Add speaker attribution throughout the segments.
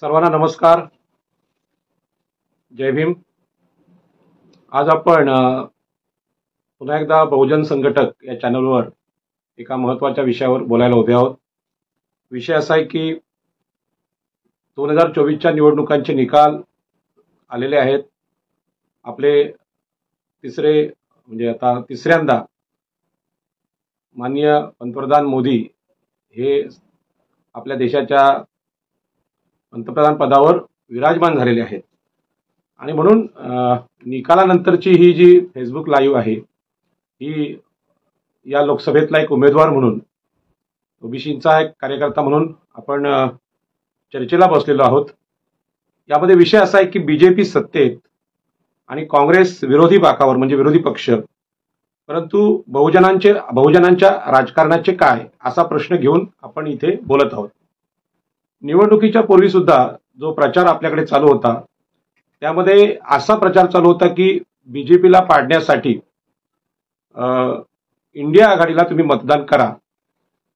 Speaker 1: सर्वांना नमस्कार. जय भीम. आज आपण पुन्हा एकदा बहुजन संघटक या चॅनलवर एका महत्त्वाच्या विषयावर बोलायला उभे आहोत. विषय असा आहे की 2024च्या निवडणुकांचे निकाल आलेले आहेत. आपले आता तिसऱ्यांदा माननीय पंतप्रधान मोदी हे आपल्या देशाच्या पंतप्रधान पदावर विराजमान झालेले आहेत. आणि म्हणून निकालानंतरची ही जी फेसबुक लाईव्ह आहे ही या लोकसभेतला एक उमेदवार म्हणून, ओबीसीचा एक कार्यकर्ता म्हणून आपण चर्चेला बसलेलो आहोत. यामध्ये विषय असा आहे की बीजेपी सत्तेत आणि काँग्रेस विरोधी बाकावर, म्हणजे विरोधी पक्ष, परंतु बहुजनांच्या राजकारणाचे काय, असा प्रश्न घेऊन आपण इथे बोलत आहोत. निवडणुकीच्या पूर्वी सुद्धा जो प्रचार आपल्याकडे चालू होता त्यामध्ये असा प्रचार चालू होता की बीजेपीला पाडण्यासाठी इंडिया आघाडीला तुम्ही मतदान करा.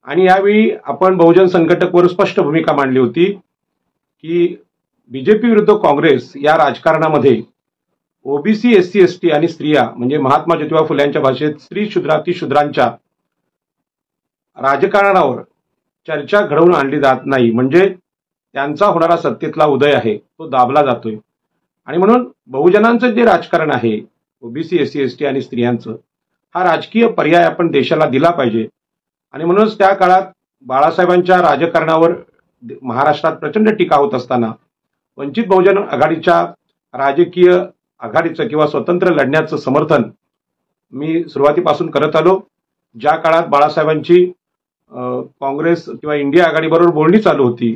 Speaker 1: आणि यावेळी आपण बहुजन संघटकवर स्पष्ट भूमिका मांडली होती की बीजेपी विरुद्ध काँग्रेस या राजकारणामध्ये ओबीसी, एससी, एसटी आणि स्त्रिया, म्हणजे महात्मा ज्योतिबा फुल्यांच्या भाषेत स्त्री शूद्रांच्या राजकारणावर चर्चा घडवून आणली जात नाही. म्हणजे त्यांचा होणारा सत्तेतला उदय आहे तो दाबला जातोय. आणि म्हणून बहुजनांचं जे राजकारण आहे, ओबीसी, एससी, एसटी आणि स्त्रियांचं, हा राजकीय पर्याय आपण देशाला दिला पाहिजे. आणि म्हणूनच त्या काळात बाळासाहेबांच्या राजकारणावर महाराष्ट्रात प्रचंड टीका होत असताना वंचित बहुजन आघाडीच्या राजकीय आघाडीचं किंवा स्वतंत्र लढण्याचं समर्थन मी सुरुवातीपासून करत आलो. ज्या काळात बाळासाहेबांची काँग्रेस किंवा इंडिया आघाडीबरोबर बोलणी चालू होती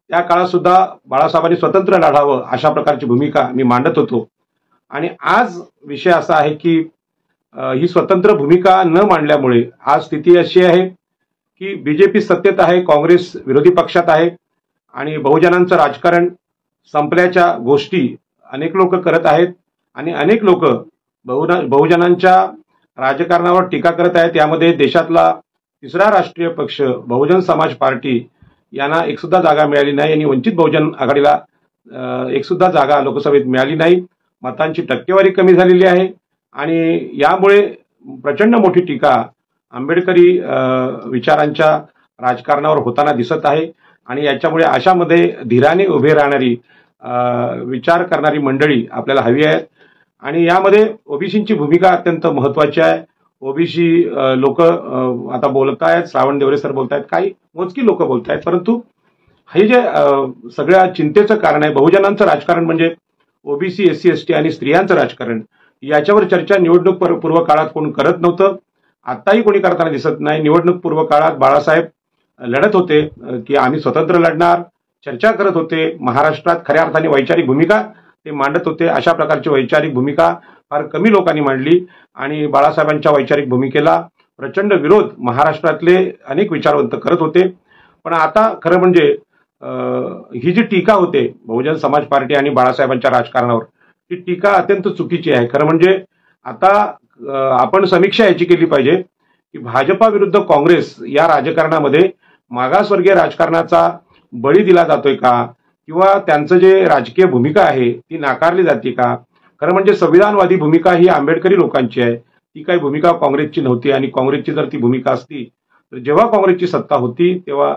Speaker 1: त्या काळात सुद्धा बाळासाहेबांनी स्वतंत्र लढावं अशा प्रकारची भूमिका मी मांडत होतो. आणि आज विषय असा आहे की ही स्वतंत्र भूमिका न मांडल्यामुळे आज स्थिती अशी आहे की बीजेपी सत्तेत आहे, काँग्रेस विरोधी पक्षात आहे आणि बहुजनांचं राजकारण संपल्याच्या गोष्टी अनेक लोक करत आहेत. आणि अनेक लोक बहुजनांच्या राजकारणावर टीका करत आहेत. यामध्ये देशातला तिसरा राष्ट्रीय पक्ष बहुजन समाज पार्टी यांना एक सुद्धा जागा मिळाली नाही आणि वंचित बहुजन आघाडीला एक सुद्धा जागा लोकसभेत मिळाली नाही. मतांची टक्केवारी कमी झालेली आहे आणि यामुळे प्रचंड मोठी टीका आंबेडकरी विचारांच्या राजकारणावर होताना दिसत आहे. आणि याच्यामुळे अशामध्ये धीराने उभे राहणारी विचार करणारी मंडळी आपल्याला हवी आहेत. आणि यामध्ये ओबीसींची भूमिका अत्यंत महत्वाची आहे. ओबीसी लोक आता बोलत आहेत, श्रावण देवरे सर बोलत आहेत, काही मोजकी लोक बोलत आहेत. परंतु हे जे सगळ्या चिंतेचं कारण आहे, बहुजनांचं राजकारण म्हणजे ओबीसी, एससी, एसटी आणि स्त्रियांचं राजकारण, याच्यावर चर्चा निवडणूक पूर्व काळात कोण करत नव्हतं. आताही कोणी करताना दिसत नाही. निवडणूक पूर्व काळात बाळासाहेब लढत होते की आम्ही स्वतंत्र लढणार, चर्चा करत होते. महाराष्ट्रात खऱ्या अर्थाने वैचारिक भूमिका ते मांडत होते. अशा प्रकारची वैचारिक भूमिका फार कमी लोकांनी मांडली आणि बाळासाहेबांच्या वैचारिक भूमिकेला प्रचंड विरोध महाराष्ट्रातले अनेक विचारवंत करत होते. पण आता खरं म्हणजे ही जी टीका होते बहुजन समाज पार्टी आणि बाळासाहेबांच्या राजकारणावर, ही टीका अत्यंत चुकीची आहे. खरं म्हणजे आता आपण समीक्षा याची केली पाहिजे की भाजपा विरुद्ध काँग्रेस या राजकारणामध्ये मागासवर्गीय राजकारणाचा बळी दिला जातोय का, किंवा त्यांचं जे राजकीय भूमिका आहे ती नाकारली जाते का. खरं म्हणजे संविधानवादी भूमिका ही आंबेडकरी लोकांची आहे, ती काही भूमिका काँग्रेसची नव्हती. आणि काँग्रेसची जर ती भूमिका असती तर जेव्हा काँग्रेसची सत्ता होती तेव्हा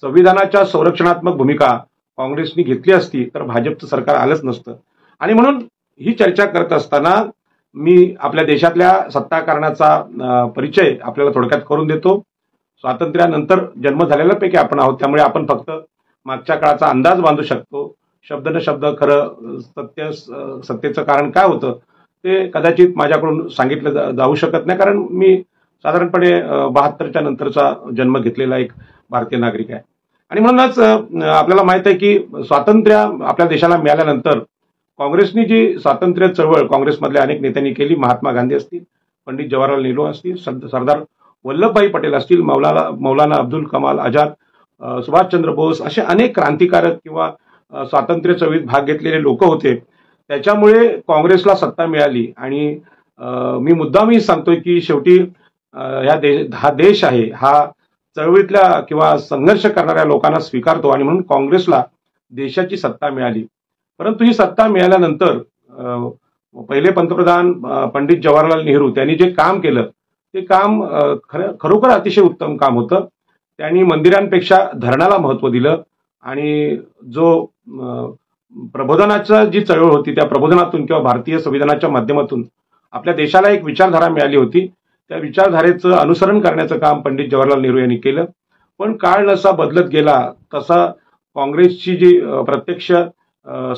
Speaker 1: संविधानाच्या संरक्षणात्मक भूमिका काँग्रेसनी घेतली असती तर भाजपचं सरकार आलंच नसतं. आणि म्हणून ही चर्चा करत असताना मी आपल्या देशातल्या सत्ताकारणाचा परिचय आपल्याला थोडक्यात करून देतो. स्वातंत्र्यानंतर जन्म झालेल्यापैकी आपण आहोत, त्यामुळे आपण फक्त मागच्या काळाचा अंदाज बांधू शकतो. शब्द न शब्द खरं सत्तेचं कारण काय होतं ते कदाचित माझ्याकडून सांगितलं जाऊ शकत नाही, कारण मी साधारणपणे 72च्या नंतरचा जन्म घेतलेला एक भारतीय नागरिक आहे. आणि म्हणूनच आपल्याला माहित आहे की स्वातंत्र्य आपल्या देशाला मिळाल्यानंतर काँग्रेसनी जी स्वातंत्र्य चळवळ काँग्रेसमधल्या अनेक नेत्यांनी केली, महात्मा गांधी असतील, पंडित जवाहरलाल नेहरू असतील, सरदार वल्लभभाई पटेल असतील, मौलाना अब्दुल कमाल आझाद, सुभाषचंद्र बोस, असे अनेक क्रांतिकारक किंवा स्वातंत्र्य चळवळीत भाग घेतलेले लोक होते. त्याच्यामुळे काँग्रेसला सत्ता मिळाली. आणि मी मुद्दामही सांगतोय की शेवटी हा देश आहे, हा चळवळीतल्या किंवा संघर्ष करणाऱ्या लोकांना स्वीकारतो आणि म्हणून काँग्रेसला देशाची सत्ता मिळाली. परंतु ही सत्ता मिळाल्यानंतर पहिले पंतप्रधान पंडित जवाहरलाल नेहरू त्यांनी जे काम केलं ते काम खरोखर अतिशय उत्तम काम होतं. त्यांनी मंदिरांपेक्षा धरणाला महत्व दिलं आणि जो प्रबोधनाचा जी चळवळ होती त्या प्रबोधनातून किंवा भारतीय संविधानाच्या माध्यमातून आपल्या देशाला एक विचारधारा मिळाली होती. त्या विचारधारेचं अनुसरण करण्याचं काम पंडित जवाहरलाल नेहरू यांनी केलं. पण काळ जसा बदलत गेला तसा काँग्रेसची जी प्रत्यक्ष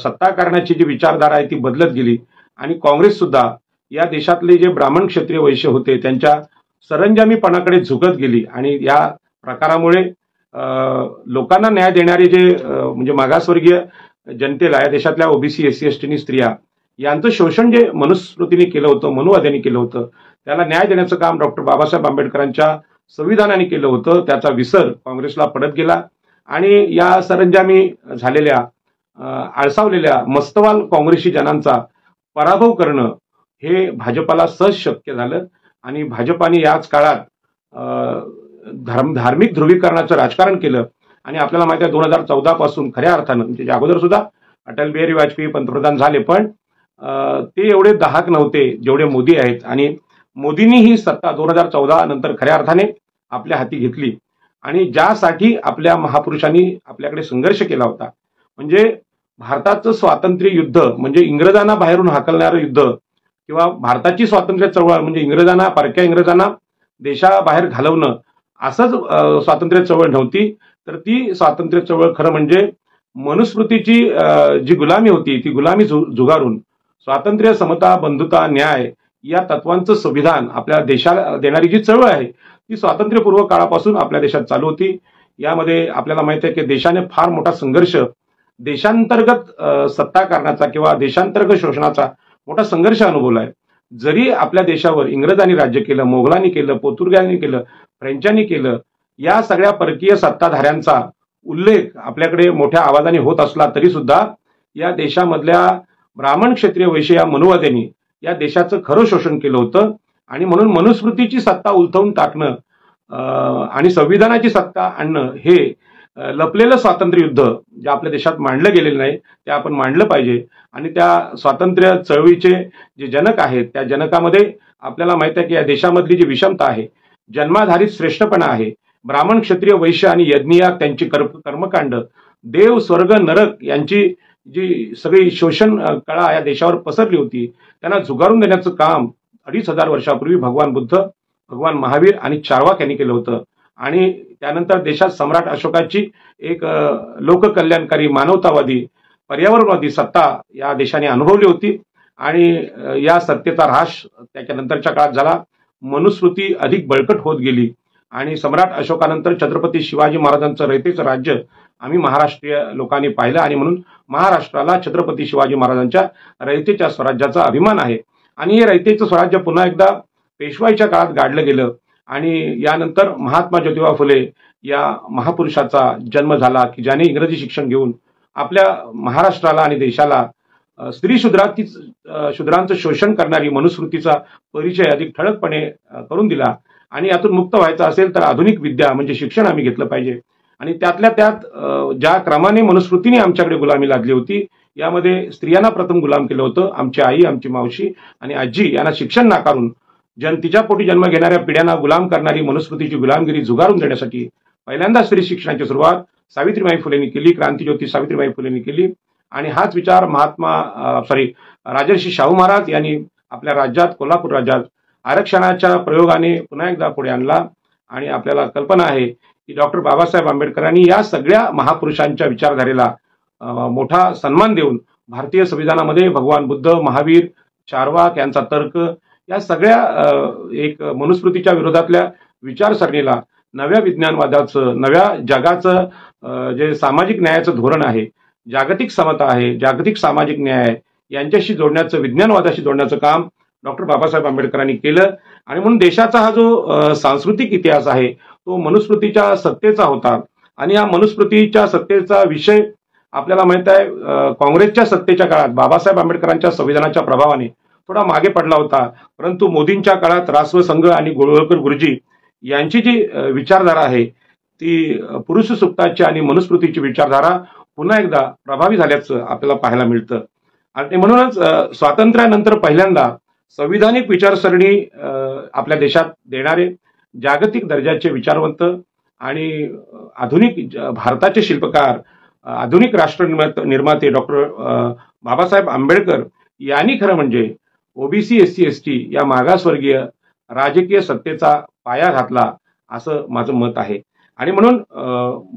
Speaker 1: सत्ता करण्याची जी विचारधारा आहे ती बदलत गेली आणि काँग्रेस सुद्धा या देशातले जे ब्राह्मण क्षत्रिय वैश्य होते त्यांच्या सरंजामीपणाकडे झुकत गेली आणि या प्रकारामुळे लोकांना न्याय देणारे जे म्हणजे मागासवर्गीय जनतेला या देशातल्या ओबीसी एससी एसटी स्त्रिया यांचं शोषण जे मनुस्मृतीने केलं होतं, मनुवाद्यांनी केलं होतं, त्याला न्याय देण्याचं काम डॉक्टर बाबासाहेब आंबेडकरांच्या संविधानाने केलं होतं. त्याचा विसर काँग्रेसला पडत गेला आणि या सरंजामी झालेल्या आळसावलेल्या मस्तवाल काँग्रेसी जनांचा पराभव करणं हे भाजपाला सहज शक्य झालं आणि भाजपाने याच काळात धार्मिक ध्रुवीकरणाचं राजकारण केलं आणि आपल्याला माहिती आहे 2014 पासून खऱ्या अर्थानं म्हणजे अगोदर सुद्धा अटल बिहारी वाजपेयी पंतप्रधान झाले पण ते एवढे दाहक नव्हते जेवढे मोदी आहेत आणि मोदींनी ही सत्ता 2014 नंतर खऱ्या अर्थाने आपल्या हाती घेतली आणि ज्यासाठी आपल्या महापुरुषांनी आपल्याकडे संघर्ष केला होता म्हणजे भारताचं स्वातंत्र्य युद्ध म्हणजे इंग्रजांना बाहेरून हाकलणारं युद्ध किंवा भारताची स्वातंत्र्य चळवळ म्हणजे इंग्रजांना परक्या इंग्रजांना देशाबाहेर घालवणं असंच स्वातंत्र्य चळवळ नव्हती. तर ती स्वातंत्र्य चळवळ खरं म्हणजे मनुस्मृतीची जी गुलामी होती ती गुलामी जुगारून स्वातंत्र्य, समता, बंधुता, न्याय या तत्वांचं संविधान आपल्या देशाला देणारी जी चळवळ आहे ती स्वातंत्र्यपूर्व काळापासून आपल्या देशात चालू होती. यामध्ये आपल्याला माहिती आहे की देशाने फार मोठा संघर्ष देशांतर्गत सत्ता करण्याचा किंवा देशांतर्गत शोषणाचा मोठा संघर्ष अनुभवला आहे. जरी आपल्या देशावर इंग्रजांनी राज्य केलं, मोगलांनी केलं, पोर्तुगीजांनी केलं, फ्रेंचांनी केलं, या सगळ्या परकीय सत्ताधाऱ्यांचा उल्लेख आपल्याकडे मोठ्या आवाजाने होत असला तरी सुद्धा या देशामधल्या ब्राह्मण क्षत्रिय वैश्य या मनुवाद्यांनी या देशाचं खरं शोषण केलं होतं आणि म्हणून मनुस्मृतीची सत्ता उलथवून टाकणं आणि संविधानाची सत्ता आणणं हे लपलेलं स्वातंत्र्य युद्ध जे आपल्या देशात मांडलं गेलेलं नाही ते आपण मांडलं पाहिजे आणि त्या स्वातंत्र्य चळवळीचे जे जनक आहेत त्या जनकामध्ये आपल्याला माहिती आहे की या देशामधली जी विषमता आहे, जन्माधारित श्रेष्ठपणा आहे, ब्राह्मण क्षत्रिय वैश्य आणि यज्ञियाग त्यांची कर्मकांड, देव स्वर्ग नरक यांची जी सगळी शोषण कळा या देशावर पसरली होती त्यांना झुगारून देण्याचं काम 2500 वर्षापूर्वी भगवान बुद्ध, भगवान महावीर आणि चार्वाक यांनी केलं होतं आणि त्यानंतर देशात सम्राट अशोकाची एक लोककल्याणकारी, मानवतावादी, पर्यावरणवादी सत्ता या देशाने अनुभवली होती आणि या सत्तेचा ऱ्हास त्याच्यानंतरच्या काळात झाला. मनुस्मृती अधिक बळकट होत गेली आणि सम्राट अशोकानंतर छत्रपती शिवाजी महाराजांचं रयतेचं राज्य आम्ही महाराष्ट्रीय लोकांनी पाहिलं आणि म्हणून महाराष्ट्राला छत्रपती शिवाजी महाराजांच्या रयतेच्या स्वराज्याचा अभिमान आहे आणि हे रयतेचं स्वराज्य पुन्हा एकदा पेशवाईच्या काळात गाडलं गेलं आणि यानंतर महात्मा ज्योतिबा फुले या महापुरुषाचा जन्म झाला की ज्याने इंग्रजी शिक्षण घेऊन आपल्या महाराष्ट्राला आणि देशाला स्त्री शूद्रांचं शोषण करणारी मनुस्मृतीचा परिचय अधिक ठळकपणे करून दिला आणि यातून मुक्त व्हायचं असेल तर आधुनिक विद्या म्हणजे शिक्षण आम्ही घेतलं पाहिजे आणि त्यातल्या त्यात ज्या क्रमाने मनुस्मृतीने आमच्याकडे गुलामी लादली होती यामध्ये स्त्रियांना प्रथम गुलाम केलं होतं. आमची आई, आमची मावशी आणि आजी यांना शिक्षण नाकारून तिच्या पोटी जन्म घेणाऱ्या पिढ्यांना गुलाम करणारी मनुस्मृतीची गुलामगिरी झुगारून देण्यासाठी पहिल्यांदा स्त्री शिक्षणाची सुरुवात सावित्रीबाई फुलेंनी केली, क्रांतिज्योती सावित्रीबाई फुलेंनी केली आणि हाच विचार राजर्षी शाहू महाराज यांनी आपल्या राज्यात, कोल्हापूर राज्यात आरक्षणाच्या प्रयोगाने पुन्हा एकदा पुढे आणला आणि आपल्याला कल्पना आहे की डॉक्टर बाबासाहेब आंबेडकरांनी या सगळ्या महापुरुषांच्या विचारधारेला मोठा सन्मान देऊन भारतीय संविधानामध्ये भगवान बुद्ध, महावीर, चार्वाक यांचा तर्क या सगळ्या एक मनुस्मृतीच्या विरोधातल्या विचारसरणीला नव्या विज्ञानवादाचं, नव्या जगाचं जे सामाजिक न्यायाचं धोरण आहे, जागतिक समता आहे, जागतिक सामाजिक न्याय आहे यांच्याशी जोडण्याचं, विज्ञानवादाशी जोडण्याचं काम डॉक्टर बाबासाहेब आंबेडकरांनी केलं आणि म्हणून देशाचा हा जो सांस्कृतिक इतिहास आहे तो मनुस्मृतीच्या सत्तेचा होता आणि या मनुस्मृतीच्या सत्तेचा विषय आपल्याला माहित आहे काँग्रेसच्या सत्तेच्या काळात बाबासाहेब आंबेडकरांच्या संविधानाच्या प्रभावाने थोडा मागे पडला होता. परंतु मोदींच्या काळात रासव संघ आणि गोळवळकर गुरुजी यांची जी विचारधारा आहे ती पुरुष सुप्ताची आणि मनुस्मृतीची विचारधारा पुन्हा एकदा प्रभावी झाल्याचं आपल्याला पाहायला मिळतं. आणि म्हणूनच स्वातंत्र्यानंतर पहिल्यांदा संविधानिक विचारसरणी आपल्या देशात देणारे जागतिक दर्जाचे विचारवंत आणि आधुनिक भारताचे शिल्पकार, आधुनिक राष्ट्र निर्माते डॉक्टर बाबासाहेब आंबेडकर यांनी खरं म्हणजे ओबीसी एससी एसटी या मागासवर्गीय राजकीय सत्तेचा पाया घातला असं माझं मत आहे. आणि म्हणून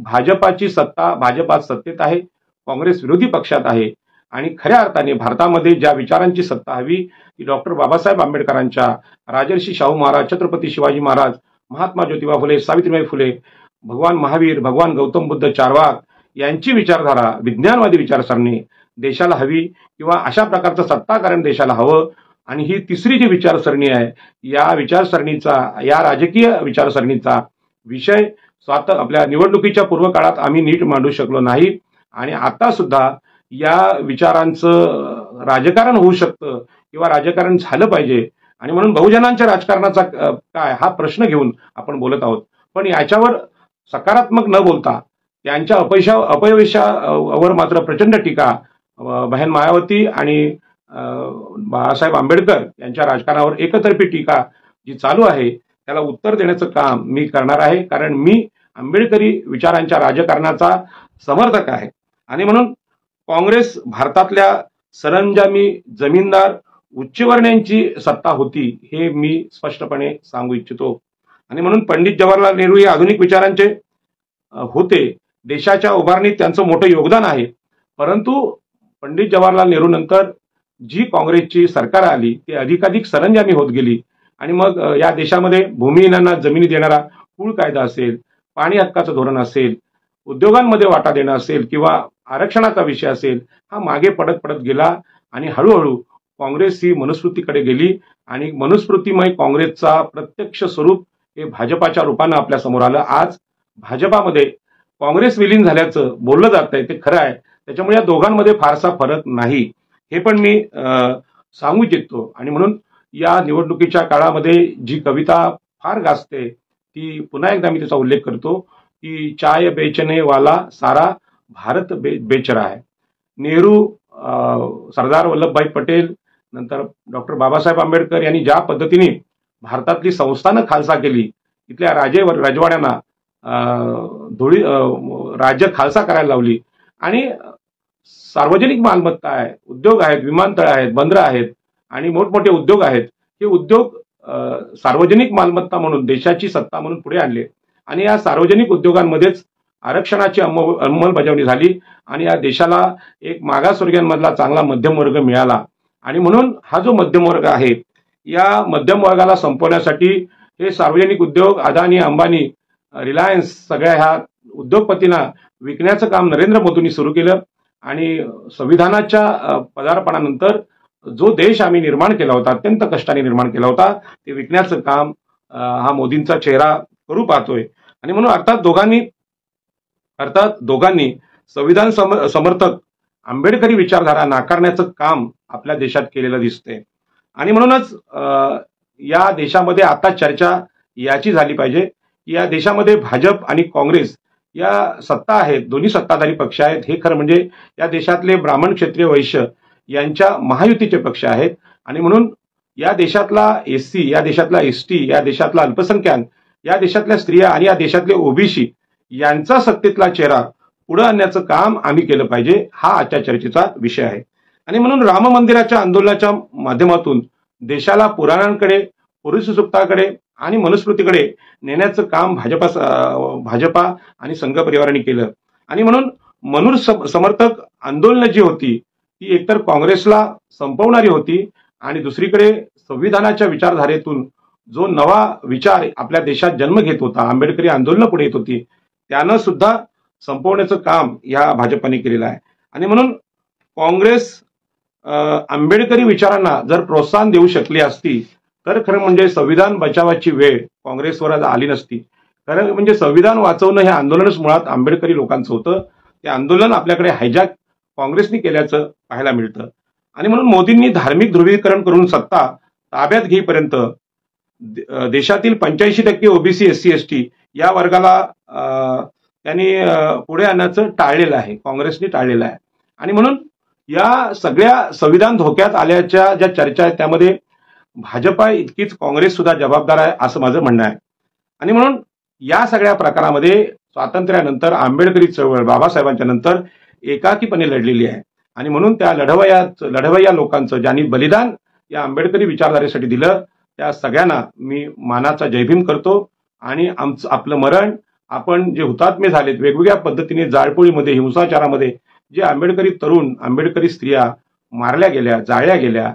Speaker 1: भाजपाची सत्ता भाजपात सत्तेत आहे, काँग्रेस विरोधी पक्षात आहे आणि खऱ्या अर्थाने भारतामध्ये ज्या विचारांची सत्ता हवी ती डॉक्टर बाबासाहेब आंबेडकरांच्या, राजर्षी शाहू महाराज, छत्रपती शिवाजी महाराज, महात्मा ज्योतिबा फुले, सावित्रीबाई फुले, भगवान महावीर, भगवान गौतम बुद्ध, चारवाक यांची विचारधारा, विज्ञानवादी विचारसरणी देशाला हवी किंवा अशा प्रकारचं सत्ताकारण देशाला हवं. आणि ही तिसरी जी विचारसरणी आहे या विचारसरणीचा, या राजकीय विचारसरणीचा विषय आपल्या निवडणुकीच्या पूर्व काळात आम्ही नीट मांडू शकलो नाही आणि आता सुद्धा या विचारांचं राजकारण होऊ शकतं किंवा राजकारण झालं पाहिजे आणि म्हणून बहुजनांच्या राजकारणाचा काय हा प्रश्न घेऊन आपण बोलत आहोत. पण याच्यावर सकारात्मक न बोलता त्यांच्या अपयशावर मात्र प्रचंड टीका बहन मायावती आणि बाळासाहेब आंबेडकर यांच्या राजकारणावर एकतर्फी टीका जी चालू आहे त्याला उत्तर देण्याचं काम मी करणार आहे. कारण मी आंबेडकरी विचारांच्या राजकारणाचा समर्थक आहे आणि म्हणून काँग्रेस भारतातल्या सरंजामी जमीनदार उच्चवर्णीयांची सत्ता होती हे मी स्पष्टपणे सांगू इच्छितो. आणि म्हणून पंडित जवाहरलाल नेहरू हे आधुनिक विचारांचे होते, देशाच्या उभारणीत त्यांचं मोठं योगदान आहे. परंतु पंडित जवाहरलाल नेहरू नंतर जी काँग्रेसची सरकार आली ती अधिकाधिक सरंजामी होत गेली आणि मग या देशामध्ये भूमिहीनांना जमिनी देणारा कुळ कायदा असेल, पाणी हक्काचं धोरण असेल, उद्योगांमध्ये वाटा देणं असेल किंवा आरक्षणाचा विषय असेल, हा मागे पडत पडत गेला आणि हळूहळू काँग्रेस ही मनुस्मृतीकडे गेली आणि मनुस्मृतीमय काँग्रेसचा प्रत्यक्ष स्वरूप हे भाजपाच्या रूपानं आपल्या समोर आलं. आज भाजपामध्ये काँग्रेस विलीन झाल्याचं बोललं जात आहे ते खरं आहे. त्याच्यामुळे या दोघांमध्ये फारसा फरक नाही हे पण मी सांगू इच्छितो. आणि म्हणून या निवडणुकीच्या काळामध्ये जी कविता फार गाजते ती पुन्हा एकदा मी त्याचा उल्लेख करतो की चाय बेचने वाला सारा भारत बेच रहा है. नेहरू, सरदार वल्लभभाई पटेल, नंतर डॉक्टर बाबासाहेब आंबेडकर यांनी ज्या पद्धतीने भारतातली संस्थानं खालसा केली, तिथल्या राजवाड्यांना राज्य खालसा करायला लावली आणि सार्वजनिक मालमत्ता आहे, उद्योग आहेत, विमानतळ आहेत, बंदरं आहेत आणि मोठमोठे उद्योग आहेत. हे उद्योग सार्वजनिक मालमत्ता म्हणून देशाची सत्ता म्हणून पुढे आणले आणि या सार्वजनिक उद्योगांमध्येच आरक्षणाची अंमलबजावणी झाली आणि या देशाला एक मागासवर्गीयांमधला चांगला मध्यम वर्ग मिळाला. आणि म्हणून हा जो मध्यम वर्ग आहे या मध्यम वर्गाला संपवण्यासाठी हे सार्वजनिक उद्योग अदानी, अंबानी, रिलायन्स सगळ्या ह्या उद्योगपतींना विकण्याचं काम नरेंद्र मोदींनी सुरू केलं आणि संविधानाच्या पदार्पणानंतर जो देश आम्ही निर्माण केला होता, अत्यंत कष्टाने निर्माण केला होता, ते विकण्याचं काम हा मोदींचा चेहरा करू पाहतोय. आणि म्हणून अर्थात दोघांनी संविधान समर्थक आंबेडकरी विचारधारा नाकारण्याचं काम आपल्या देशात केलेलं दिसतंय. आणि म्हणूनच या देशामध्ये आता चर्चा याची झाली पाहिजे की या देशामध्ये भाजप आणि काँग्रेस या सत्ता आहेत, दोन्ही सत्ताधारी पक्ष आहेत. हे खरं म्हणजे या देशातले ब्राह्मण, क्षत्रिय, वैश्य यांच्या महायुतीचे पक्ष आहेत. आणि म्हणून या देशातला एससी, या देशातला एसटी, या देशातला अल्पसंख्याक, या देशातल्या स्त्रिया आणि या देशातले ओबीसी यांचा सत्तेतला चेहरा पुढे आणण्याचं काम आम्ही केलं पाहिजे, हा आजच्या चर्चेचा विषय आहे. आणि म्हणून राम मंदिराच्या आंदोलनाच्या माध्यमातून देशाला पुराणांकडे, पुरुषसुप्ताकडे आणि मनुस्मृतीकडे नेण्याचं काम भाजपा आणि संघ परिवाराने केलं. आणि म्हणून मनुष्य समर्थक आंदोलनं जी होती ती एकतर काँग्रेसला संपवणारी होती आणि दुसरीकडे संविधानाच्या विचारधारेतून जो नवा विचार आपल्या देशात जन्म घेत होता, आंबेडकरी आंदोलनं पुढे येत होती, त्यानं सुद्धा संपवण्याचं काम या भाजपाने केलेलं आहे. आणि म्हणून काँग्रेस आंबेडकरी विचारांना जर प्रोत्साहन देऊ शकली असती तर खरं म्हणजे संविधान बचावाची वेळ काँग्रेसवर आज आली नसती. खरं म्हणजे संविधान वाचवणं हे आंदोलनच मुळात आंबेडकरी लोकांचं होतं. ते आंदोलन आपल्याकडे हायजॅक काँग्रेसने केल्याचं पाहायला मिळतं. आणि म्हणून मोदींनी धार्मिक ध्रुवीकरण करून सत्ता ताब्यात घेईपर्यंत देशातील 85% ओबीसी, एससी, एसटी या वर्गाला त्यांनी पुढे आणण्याचं टाळलेलं आहे, काँग्रेसने टाळलेलं आहे. आणि म्हणून या सगळ्या संविधान धोक्यात आल्याच्या ज्या चर्चा आहेत त्यामध्ये भाजपा इतकीच काँग्रेस सुद्धा जबाबदार आहे असं माझं म्हणणं आहे. आणि म्हणून या सगळ्या प्रकारामध्ये स्वातंत्र्यानंतर आंबेडकरी चळवळ बाबासाहेबांच्या नंतर एकाकीपणे लढलेली आहे. आणि म्हणून त्या लढवय्या लोकांचं ज्यांनी बलिदान या आंबेडकरी विचारधारेसाठी दिलं त्या सगळ्यांना मी मानाचा जयभीम करतो. आणि आपलं मरण आपण जे हुतात्मे झालेत वेगवेगळ्या पद्धतीने जाळपोळीमध्ये हिंसाचारामध्ये जे आंबेडकरी तरुण आंबेडकरी स्त्रिया मारल्या गेल्या जाळल्या गेल्या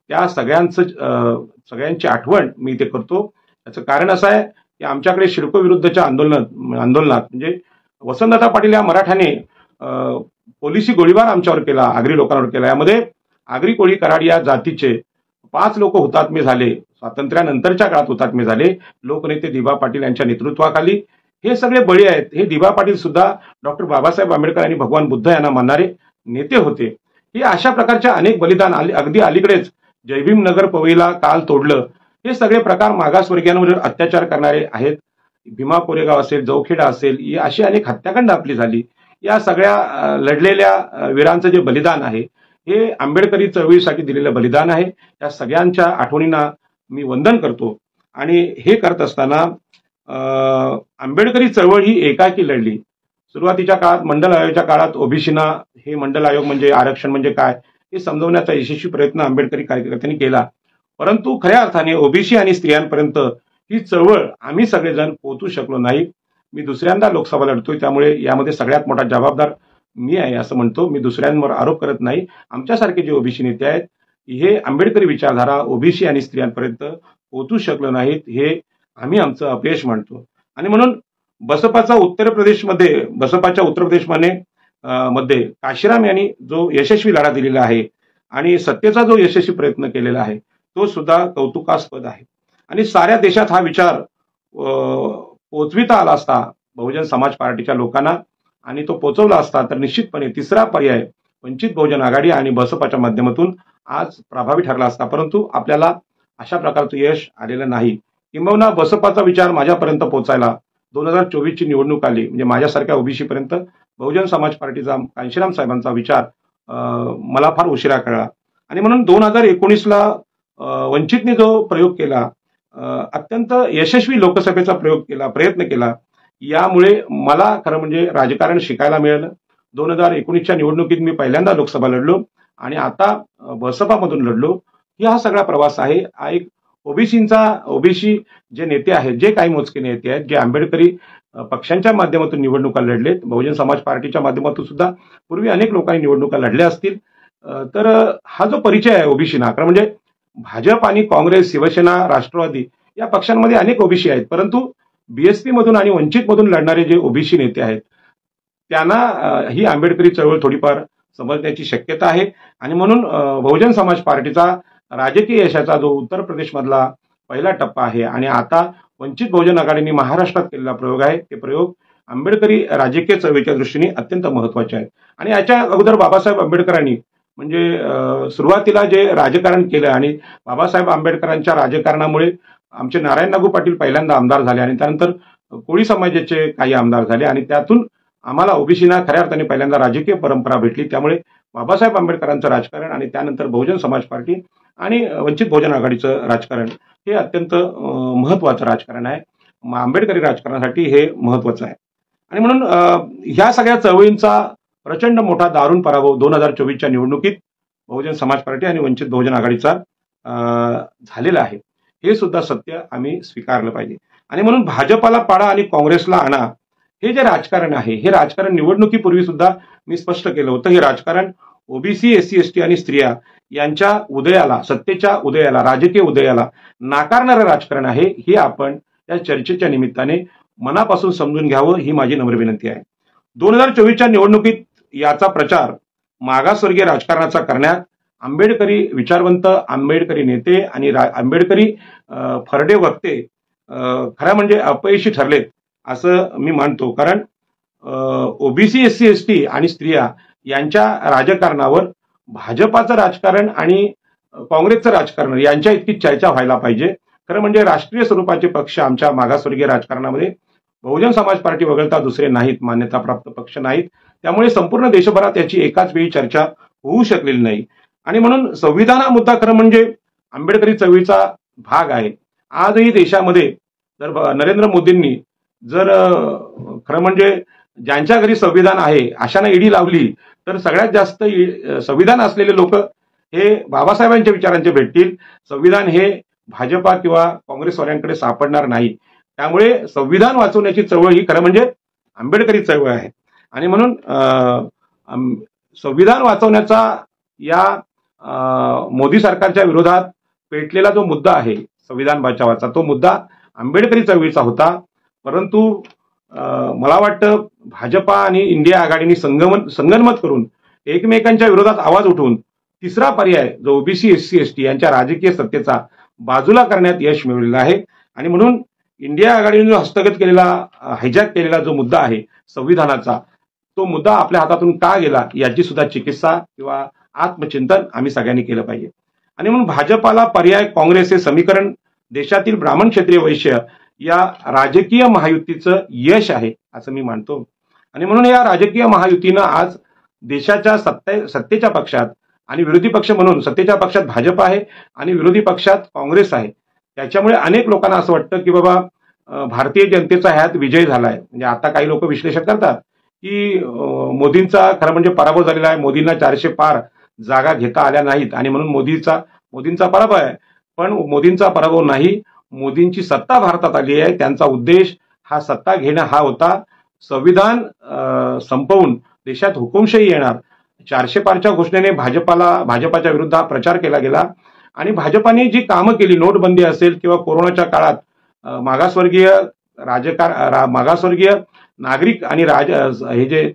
Speaker 1: त्या सगळ्यांची आठवण मी इथे करतो. याचं कारण असं आहे की आमच्याकडे शिडको विरुद्धच्या आंदोलनात म्हणजे वसंतदादा पाटील या मराठ्याने पोलिसी गोळीबार आमच्यावर केला, आगरी लोकांवर केला. यामध्ये आगरी कोळी कराड या जातीचे 5 लोक हुतात्मे झाले, स्वातंत्र्यानंतरच्या काळात हुतात्मे झाले लोकनेते दिबा पाटील यांच्या नेतृत्वाखाली. हे सगळे बळी आहेत. हे दिबा पाटील सुद्धा डॉक्टर बाबासाहेब आंबेडकर आणि भगवान बुद्ध यांना मानणारे नेते होते. ही अशा प्रकारच्या अनेक बलिदान अगदी अलीकडेच जयभीम नगर पवईला काल तोडलं. हे सगळे प्रकार मागासवर्गीयांवर अत्याचार करणारे आहेत. भीमा कोरेगाव असेल, जवखेडा असेल, ही अशी अनेक हत्याकांड आपली झाली. या सगळ्या लढलेल्या वीरांचं जे बलिदान आहे हे आंबेडकरी चळवळीसाठी दिलेलं बलिदान आहे. या सगळ्यांच्या आठवणींना मी वंदन करतो. आणि हे करत असताना आंबेडकरी चळवळ ही एकाकी लढली. सुरुवातीच्या काळात मंडल आयोगाच्या काळात ओबीसीना हे मंडल आयोग म्हणजे आरक्षण म्हणजे काय हे समजवण्याचा यशस्वी प्रयत्न आंबेडकरी कार्यकर्त्यांनी केला. परंतु खऱ्या अर्थाने ओबीसी आणि स्त्रियांपर्यंत ही चळवळ आम्ही सगळेजण पोहोचू शकलो नाही. मी दुसऱ्यांदा लोकसभा लढतोय त्यामुळे यामध्ये सगळ्यात मोठा जबाबदार मी आहे असं म्हणतो. मी दुसऱ्यांवर आरोप करत नाही. आमच्यासारखे जे ओबीसी नेते आहेत हे आंबेडकरी विचारधारा ओबीसी आणि स्त्रियांपर्यंत पोहोचू शकलो नाहीत. हे आम्ही आमचं अपयश मानतो. आणि म्हणून बसपाच्या उत्तर प्रदेशमध्ये मध्ये काशीराम यांनी जो यशस्वी लढा दिलेला आहे आणि सत्तेचा जो यशस्वी प्रयत्न केलेला आहे तो सुद्धा कौतुकास्पद आहे. आणि साऱ्या देशात हा विचार पोचविता आला असता बहुजन समाज पार्टीच्या लोकांना आणि तो पोचवला असता तर निश्चितपणे तिसरा पर्याय वंचित बहुजन आघाडी आणि बसपाच्या माध्यमातून आज प्रभावी ठरला असता. परंतु आपल्याला अशा प्रकारचं यश आलेलं नाही. किंबहुना बसपाचा विचार माझ्यापर्यंत पोहोचायला 2024ची निवडणूक आली म्हणजे माझ्यासारख्या ओबीसी पर्यंत बहुजन समाज पार्टीचा कांशीराम साहेबांचा विचार मला फार उशिरा कळला. आणि म्हणून 2019ला वंचितने जो प्रयोग केला अत्यंत यशस्वी लोकसभेचा प्रयत्न केला. यामुळे मला खरं म्हणजे राजकारण शिकायला मिळालं. 2019च्या निवडणुकीत मी पहिल्यांदा लोकसभा लढलो आणि आता बसपामधून लढलो. हा सगळा प्रवास आहे. हा एक ओबीसी जे नेते आहेत जे काही मोजके नेते आहेत जे आंबेडकरी पक्षांच्या माध्यमातून निवडणुका लढलेत, बहुजन समाज पार्टीच्या माध्यमातून सुद्धा पूर्वी अनेक लोकांनी निवडणुका लढल्या असतील. तर हा जो परिचय आहे ओबीसीना खरं म्हणजे भाजप आणि काँग्रेस, शिवसेना, राष्ट्रवादी या पक्षांमध्ये अनेक ओबीसी आहेत. परंतु बीएसपी मधून आणि वंचित मधून लढणारे जे ओबीसी नेते आहेत त्यांना ही आंबेडकरी चळवळ थोडीफार समजण्याची शक्यता आहे. आणि म्हणून बहुजन समाज पार्टीचा राजकीय यशाचा जो उत्तर प्रदेशमधला पहिला टप्पा आहे आणि आता वंचित बहुजन आघाडीने महाराष्ट्रात केलेला प्रयोग आहे ते प्रयोग आंबेडकरी राजकीय चळवळीच्या दृष्टीने अत्यंत महत्वाचे आहेत. आणि याच्या अगोदर बाबासाहेब आंबेडकरांनी म्हणजे सुरुवातीला जे राजकारण केलं आणि बाबासाहेब आंबेडकरांच्या राजकारणामुळे आमचे नारायण नागू पाटील पहिल्यांदा आमदार झाले आणि त्यानंतर कोळी समाजाचे काही आमदार झाले आणि त्यातून आम्हाला ओबीसीना खऱ्या अर्थाने पहिल्यांदा राजकीय परंपरा भेटली. त्यामुळे बाबासाहेब आंबेडकरांचं राजकारण आणि त्यानंतर बहुजन समाज पार्टी आणि वंचित बहुजन आघाडीचं राजकारण हे अत्यंत महत्वाचं राजकारण आहे. आंबेडकरी राजकारणासाठी हे महत्वाचं आहे. आणि म्हणून ह्या सगळ्या चळवळींचा प्रचंड मोठा दारुण पराभव 2024च्या निवडणुकीत बहुजन समाज पार्टी आणि वंचित बहुजन आघाडीचा झालेला आहे. हे सुद्धा सत्य आम्ही स्वीकारलं पाहिजे. आणि म्हणून भाजपाला पाडा आणि काँग्रेसला आणा हे जे राजकारण आहे हे राजकारण निवडणुकीपूर्वी सुद्धा मी स्पष्ट केलं होतं. हे राजकारण ओबीसी, एससी, एसटी आणि स्त्रिया यांच्या उदयाला, सत्तेच्या उदयाला, राजकीय उदयाला नाकारणारं राजकारण आहे. हे आपण या चर्चेच्या निमित्ताने मनापासून समजून घ्यावं ही माझी नम्र विनंती आहे. 2024च्या निवडणुकीत याचा प्रचार मागासवर्गीय राजकारणाचा करण्यात आंबेडकरी विचारवंत, आंबेडकरी नेते आणि आंबेडकरी फरडे वक्ते खरं म्हणजे अपयशी ठरलेत असं मी मानतो. कारण ओबीसी, एससी, एसटी आणि स्त्रिया यांच्या राजकारणावर भाजपाचं राजकारण आणि काँग्रेसचं राजकारण यांच्या इतकी चर्चा व्हायला पाहिजे. खरं म्हणजे राष्ट्रीय स्वरूपाचे पक्ष आमच्या मागासवर्गीय राजकारणामध्ये बहुजन समाज पार्टी वगळता दुसरे नाहीत, मान्यताप्राप्त पक्ष नाहीत. त्यामुळे संपूर्ण देशभरात याची एकाच वेळी चर्चा होऊ शकलेली नाही. आणि म्हणून संविधान हा मुद्दा खरं म्हणजे आंबेडकरी चळवळीचा भाग आहे. आजही देशामध्ये जर नरेंद्र मोदींनी जर खरं म्हणजे ज्यांच्या घरी संविधान आहे अशांना ईडी लावली तर सगळ्यात जास्त संविधान असलेले लोक हे बाबासाहेबांच्या विचारांचे भेटतील. संविधान हे भाजपा किंवा काँग्रेसवाल्यांकडे सापडणार नाही. त्यामुळे संविधान वाचवण्याची चळवळ ही खरं म्हणजे आंबेडकरी चळवळ आहे. आणि म्हणून संविधान वाचवण्याचा या मोदी सरकारच्या विरोधात पेटलेला जो मुद्दा आहे संविधान बचावाचा, तो मुद्दा आंबेडकरी चळवळीचा होता. परंतु मला वाटतं भाजपा आणि इंडिया आघाडीने संगनमत करून एकमेकांच्या विरोधात आवाज उठवून तिसरा पर्याय जो ओबीसी एससी एसटी यांच्या राजकीय सत्तेचा बाजूला करण्यात यश मिळवलेलं आहे. आणि म्हणून इंडिया आघाडीने जो हस्तगत केलेला हायजॅक केलेला जो मुद्दा आहे संविधानाचा, तो मुद्दा आपल्या हातातून का गेला याची सुद्धा चिकित्सा किंवा आत्मचिंतन आम्ही सगळ्यांनी केलं पाहिजे. आणि म्हणून भाजपाला पर्याय काँग्रेस हे समीकरण देशातील ब्राह्मण क्षत्रिय वैश्य या राजकीय महायुतीचं यश आहे असं मी मानतो. आणि म्हणून या राजकीय महायुतीनं आज देशाच्या सत्तेच्या पक्षात आणि विरोधी पक्ष म्हणून सत्तेच्या पक्षात भाजप आहे आणि विरोधी पक्षात काँग्रेस आहे. त्याच्यामुळे अनेक लोकांना असं वाटतं की बाबा भारतीय जनतेचा ह्यात विजय झालाय. म्हणजे आता काही लोक विश्लेषण करतात की मोदींचा खरं म्हणजे पराभव झालेला आहे, मोदींना 400 पार जागा घेता आल्या नाहीत आणि म्हणून मोदींचा पराभव आहे. पण मोदींचा पराभव नाही, मोदींची सत्ता भारतात आली आहे. त्यांचा उद्देश हा सत्ता घेणं हा होता. संविधान संपवून देशात हुकुमशाही येणार, 400 पारच्या घोषणेने भाजपाच्या विरुद्ध हा प्रचार केला गेला. आणि भाजपाने जी कामं केली, नोटबंदी असेल किंवा कोरोनाच्या काळात मागासवर्गीय नागरिक आणि हे जे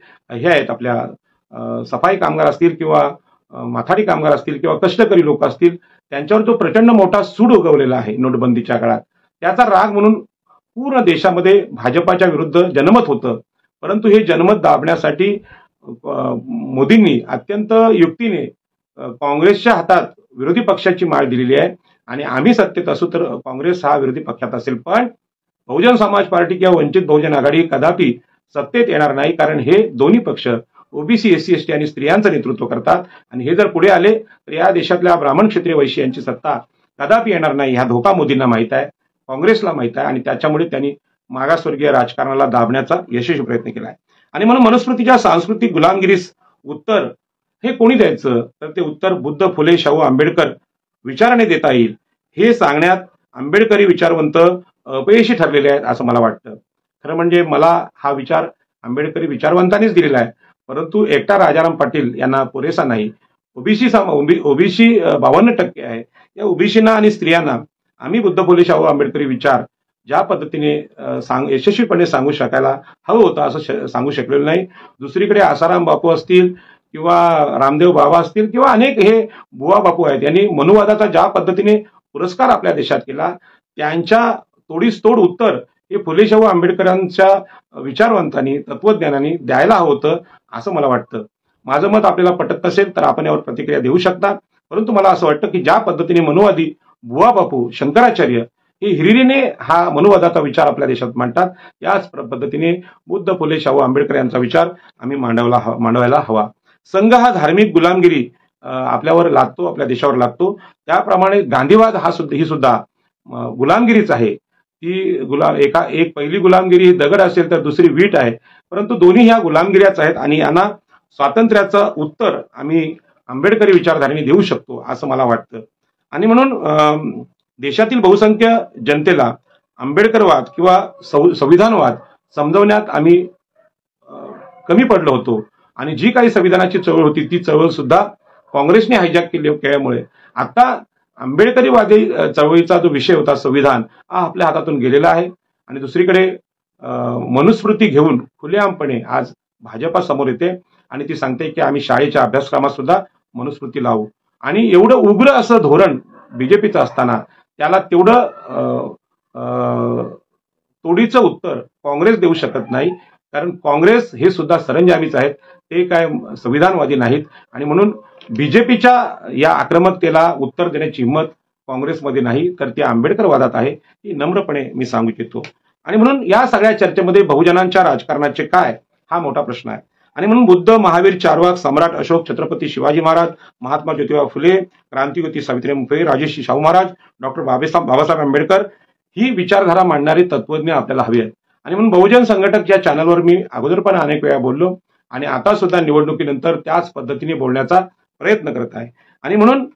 Speaker 1: आहेत आपल्या सफाई कामगार असतील किंवा माथाडी कामगार असतील किंवा कष्टकरी लोक असतील, त्यांच्यावर जो प्रचंड मोठा सूड उगवलेला आहे नोटबंदीच्या काळात, त्याचा राग म्हणून पूर्ण देशामध्ये भाजपाच्या विरुद्ध जनमत होतं. परंतु हे जनमत दाबण्यासाठी मोदींनी अत्यंत युक्तीने काँग्रेसच्या हातात विरोधी पक्षाची माळ दिलेली आहे. आणि आम्ही सत्तेत असू तर काँग्रेस हा विरोधी पक्षात असेल, पण बहुजन समाज पार्टी किंवा वंचित बहुजन आघाडी कदापि सत्तेत येणार नाही. कारण हे दोन्ही पक्ष ओबीसी एससी एसटी आणि स्त्रियांचं नेतृत्व करतात. आणि हे जर पुढे आले तर या देशातल्या ब्राह्मण क्षत्रिय वैश्य यांची सत्ता कदापि येणार नाही. हा धोका मोदींना माहित आहे, काँग्रेसला माहित आहे. आणि त्याच्यामुळे त्यांनी मागासवर्गीय राजकारणाला दाबण्याचा यशस्वी प्रयत्न केला आहे. आणि म्हणून मनुस्मृतीच्या सांस्कृतिक गुलामगिरीस उत्तर हे कोणी द्यायचं, तर ते उत्तर बुद्ध, फुले, शाहू आंबेडकर विचाराने देता येईल हे सांगण्यात आंबेडकरी विचारवंत अपयशी ठरलेले आहेत असं मला वाटतं. खरं म्हणजे मला हा विचार आंबेडकरी विचारवंतांनीच दिलेला आहे, परंतु एकटा राजाराम पाटील यांना पुरेसा नाही. ओबीसी 52% आहे. या ओबीसीना आणि स्त्रियांना आम्ही बुद्ध, फुले, शाहू आंबेडकरी विचार ज्या पद्धतीने यशस्वीपणे सांगू शकायला हवं होतं असं सांगू शकलेलं नाही. दुसरीकडे आसाराम बापू असतील किंवा रामदेव बाबा असतील किंवा अनेक हे बुवा बापू आहेत, यांनी मनुवादाचा ज्या पद्धतीने पुरस्कार आपल्या देशात केला, त्यांच्या तोडीस तोड उत्तर हे फुले शाहू आंबेडकरांच्या विचारवंतांनी, तत्वज्ञानांनी द्यायला हवं होतं असं मला वाटतं. माझं मत आपल्याला पटत नसेल तर आपण यावर प्रतिक्रिया देऊ शकता, परंतु मला असं वाटतं की ज्या पद्धतीने मनुवादी बुवा बापू, शंकराचार्य हे हिरिरीने हा मनुवादाचा विचार आपल्या देशात मांडतात, याच पद्धतीने बुद्ध, फुले, शाहू आंबेडकर यांचा विचार आम्ही मांडवायला हवा. संघ हा धार्मिक गुलामगिरी आपल्यावर लागतो, आपल्या देशावर लागतो. त्याप्रमाणे गांधीवाद ही सुद्धा गुलामगिरीच आहे. ती एक पहिली गुलामगिरी ही दगड असेल तर दुसरी वीट आहे, परंतु दोन्ही ह्या गुलामगिऱ्याच आहेत. आणि यांना स्वातंत्र्याचं उत्तर आम्ही आंबेडकरी विचारधारेने देऊ शकतो असं मला वाटतं. आणि म्हणून देशातील बहुसंख्य जनतेला आंबेडकरवाद किंवा संविधानवाद समजवण्यात आम्ही कमी पडलो होतो. आणि जी काही संविधानाची चळवळ होती ती चळवळ सुद्धा काँग्रेसने हायजॅक केल्यामुळे आता आंबेडकरीवादी चळवळीचा जो विषय होता संविधान हा आपल्या हातातून गेलेला आहे. आणि दुसरीकडे मनुस्मृती घेऊन खुलेआमपणे आज भाजपा समोर येते आणि ती सांगते की आम्ही शाळेच्या अभ्यासक्रमात सुद्धा मनुस्मृती लावू. आणि एवढं उग्र असं धोरण बीजेपीचं असताना त्याला तेवढं तोडीचं उत्तर काँग्रेस देऊ शकत नाही. कारण काँग्रेस हे सुद्धा सरंजामीच आहेत, ते काय संविधानवादी नाहीत. आणि म्हणून बीजेपीच्या या आक्रमकतेला उत्तर देण्याची हिंमत काँग्रेसमध्ये नाही, तर ती आंबेडकरवादात आहे, ही नम्रपणे मी सांगू इच्छितो. आणि म्हणून या सगळ्या चर्चेमध्ये बहुजनांच्या राजकारणाचे काय हा मोठा प्रश्न आहे. आणि म्हणून बुद्ध, महावीर, चार्वाक, सम्राट अशोक, छत्रपती शिवाजी महाराज, महात्मा ज्योतिबा फुले, क्रांतिज्योती सावित्रीबाई फुले, राजर्षी शाहू महाराज, डॉक्टर बाबासाहेब आंबेडकर ही विचारधारा मांडणारे तत्वज्ञ आपल्याला हवे आहेत. आणि म्हणून बहुजन संघटक या चॅनलवर मी अगोदर पण अनेक वेळा बोललो आणि आता सुद्धा निवडणुकीनंतर त्याच पद्धतीने बोलण्याचा प्रयत्न करत आहे. आणि म्हणून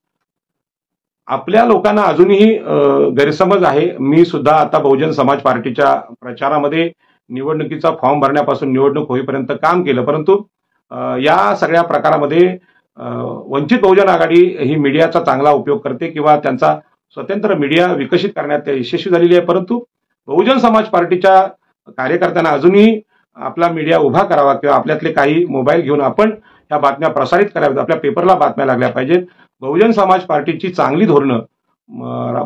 Speaker 1: आपल्या लोकांना अजूनही गैरसमज आहे. मी सुद्धा आता बहुजन समाज पार्टीच्या प्रचारामध्ये निवडणुकीचा फॉर्म भरण्यापासून निवडणूक होईपर्यंत काम केलं, परंतु या सगळ्या प्रकारामध्ये वंचित बहुजन आघाडी ही मीडियाचा चांगला उपयोग करते किंवा त्यांचा स्वतंत्र मीडिया विकसित करण्यात यशस्वी झालेली आहे. परंतु बहुजन समाज पार्टीच्या कार्यकर्त्यांना अजूनही आपला मीडिया उभा करावा किंवा आपल्यातले काही मोबाईल घेऊन आपण ह्या बातम्या प्रसारित कराव्यात, आपल्या पेपरला बातम्या लागल्या पाहिजेत. बहुजन समाज पार्टीची चांगली धोरणं,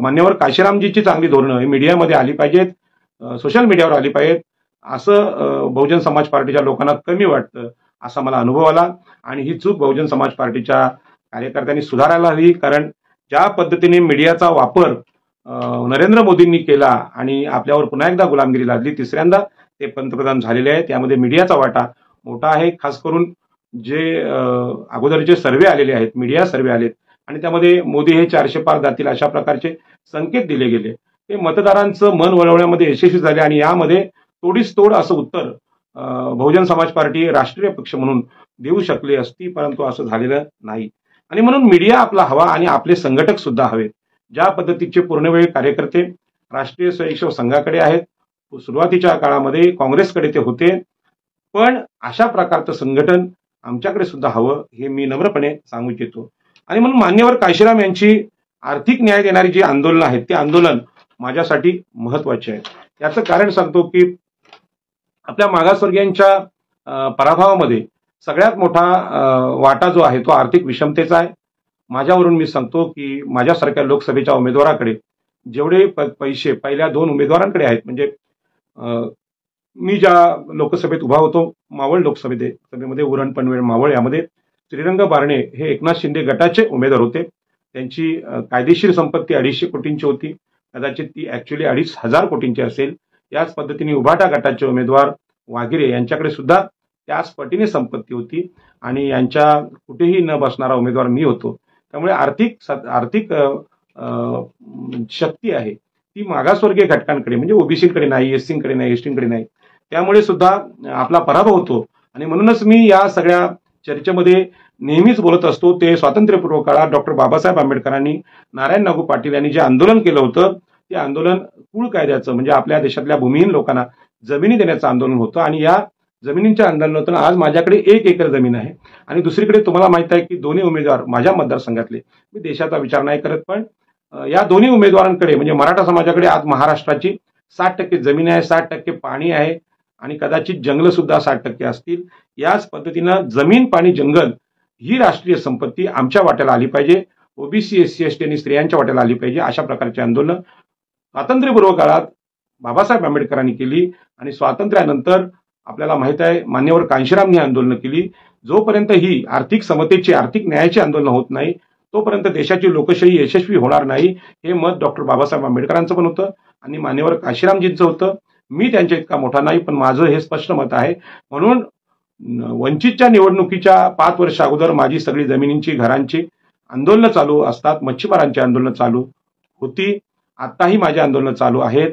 Speaker 1: मान्यवर काशीरामजीची चांगली धोरणं ही मीडियामध्ये आली पाहिजेत, सोशल मीडियावर आली पाहिजेत. असं बहुजन समाज पार्टीच्या लोकांना कमी वाटतं असा मला अनुभव आला आणि ही चूक बहुजन समाज पार्टीच्या कार्यकर्त्यांनी सुधारायला हवी. कारण ज्या पद्धतीने मीडियाचा वापर नरेंद्र मोदींनी केला आणि आपल्यावर पुन्हा एकदा गुलामगिरी लादली, तिसऱ्यांदा ते पंतप्रधान झालेले आहेत, त्यामध्ये मीडियाचा वाटा मोठा आहे. खास करून जे अगोदरचे सर्वे आलेले आहेत, मीडिया सर्वे आलेत आणि त्यामध्ये मोदी हे 400 पार जातील अशा प्रकारचे संकेत दिले गेले, ते मतदारांचं मन वळवण्यामध्ये यशस्वी झाले आणि यामध्ये तोडीस तोड असं उत्तर बहुजन समाज पार्टी राष्ट्रीय पक्ष म्हणून देऊ शकली असती, परंतु असं झालेलं नाही. आणि म्हणून मीडिया आपला हवा आणि आपले संघटक सुद्धा हवेत. ज्या पद्धतीचे पूर्णवेळी कार्यकर्ते राष्ट्रीय स्वयंसेवक संघाकडे आहेत, सुरुवातीच्या काळामध्ये काँग्रेसकडे ते होते, पण अशा प्रकारचं संघटन आमच्याकडे सुद्धा हवं हे मी नम्रपणे सांगू इच्छितो. आणि म्हणून मान्यवर काशीराम यांची आर्थिक न्याय देणारी जी आंदोलनं आहेत ते आंदोलन माझ्यासाठी महत्वाचे आहे. याचं कारण सांगतो की आपल्या मागासवर्गीयांच्या पराभवामध्ये सगळ्यात मोठा वाटा जो आहे तो आर्थिक विषमतेचा आहे. माझ्यावरून मी सांगतो की माझ्यासारख्या लोकसभेच्या उमेदवाराकडे जेवढे पैसे पहिल्या 2 उमेदवारांकडे आहेत, म्हणजे मी ज्या लोकसभेत उभा होतो मावळ लोकसभेमध्ये उरण पनवेल मावळ यामध्ये श्रीरंग बारणे हे एकनाथ शिंदे गटाचे उमेदवार होते. त्यांची कायदेशीर संपत्ती 250 कोटींची होती, कदाचित ती ऍक्च्युअली 2,500 कोटींची असेल. याच पद्धतीने उभाटा गटाचे उमेदवार वागिरे यांच्याकडे सुद्धा त्याच पटीने संपत्ती होती आणि यांच्या कुठेही न बसणारा उमेदवार मी होतो. त्यामुळे आर्थिक शक्ती आहे ती मागासवर्गीय घटकांकडे, म्हणजे ओबीसीकडे नाही, एससीकडे नाही, एसटीकडे नाही. त्यामुळे सुद्धा आपला पराभव होतो. आणि म्हणूनच मी या सगळ्या चर्चेमध्ये नेहमीच बोलत असतो ते स्वातंत्र्यपूर्व काळात डॉक्टर बाबासाहेब आंबेडकरांनी, नारायण नागू पाटील यांनी जे आंदोलन केलं होतं ते आंदोलन कुळ कायद्याचं, म्हणजे आपल्या देशातल्या भूमिहीन लोकांना जमिनी देण्याचं आंदोलन होतं. आणि या जमिनींच्या आंदोलनातून आज माझ्याकडे 1 एकर जमीन आहे आणि दुसरीकडे तुम्हाला माहित आहे की दोन्ही उमेदवार माझ्या मतदारसंघातले, मी देशाचा विचार नाही करत, पण या दोन्ही उमेदवारांकडे म्हणजे मराठा समाजाकडे आज महाराष्ट्राची 60% जमीन आहे, 60% पाणी आहे आणि कदाचित जंगल सुद्धा 60% असतील. याच पद्धतीनं जमीन, पाणी, जंगल ही राष्ट्रीय संपत्ती आमच्या वाट्याला आली पाहिजे, ओबीसी, एससी, एसटी आणि स्त्रियांच्या वाट्याला आली पाहिजे. अशा प्रकारचे आंदोलन स्वातंत्र्यपूर्व काळात बाबासाहेब आंबेडकरांनी केली आणि स्वातंत्र्यानंतर आपल्याला माहित आहे मान्यवर कांशीरामनी आंदोलनं केली. जोपर्यंत ही आर्थिक समतेची, आर्थिक न्यायाची आंदोलन होत नाही तोपर्यंत देशाची लोकशाही यशस्वी होणार नाही, हे मत डॉक्टर बाबासाहेब आंबेडकरांचं पण होतं आणि मान्यवर काशीरामजींचं होतं. मी त्यांच्या इतका मोठा नाही, पण माझं हे स्पष्ट मत आहे. म्हणून वंचितच्या निवडणुकीच्या 5 वर्ष अगोदर माझी सगळी जमिनींची, घरांची आंदोलनं चालू असतात, मच्छीमारांची आंदोलनं चालू होती, आताही माझी आंदोलनं चालू आहेत.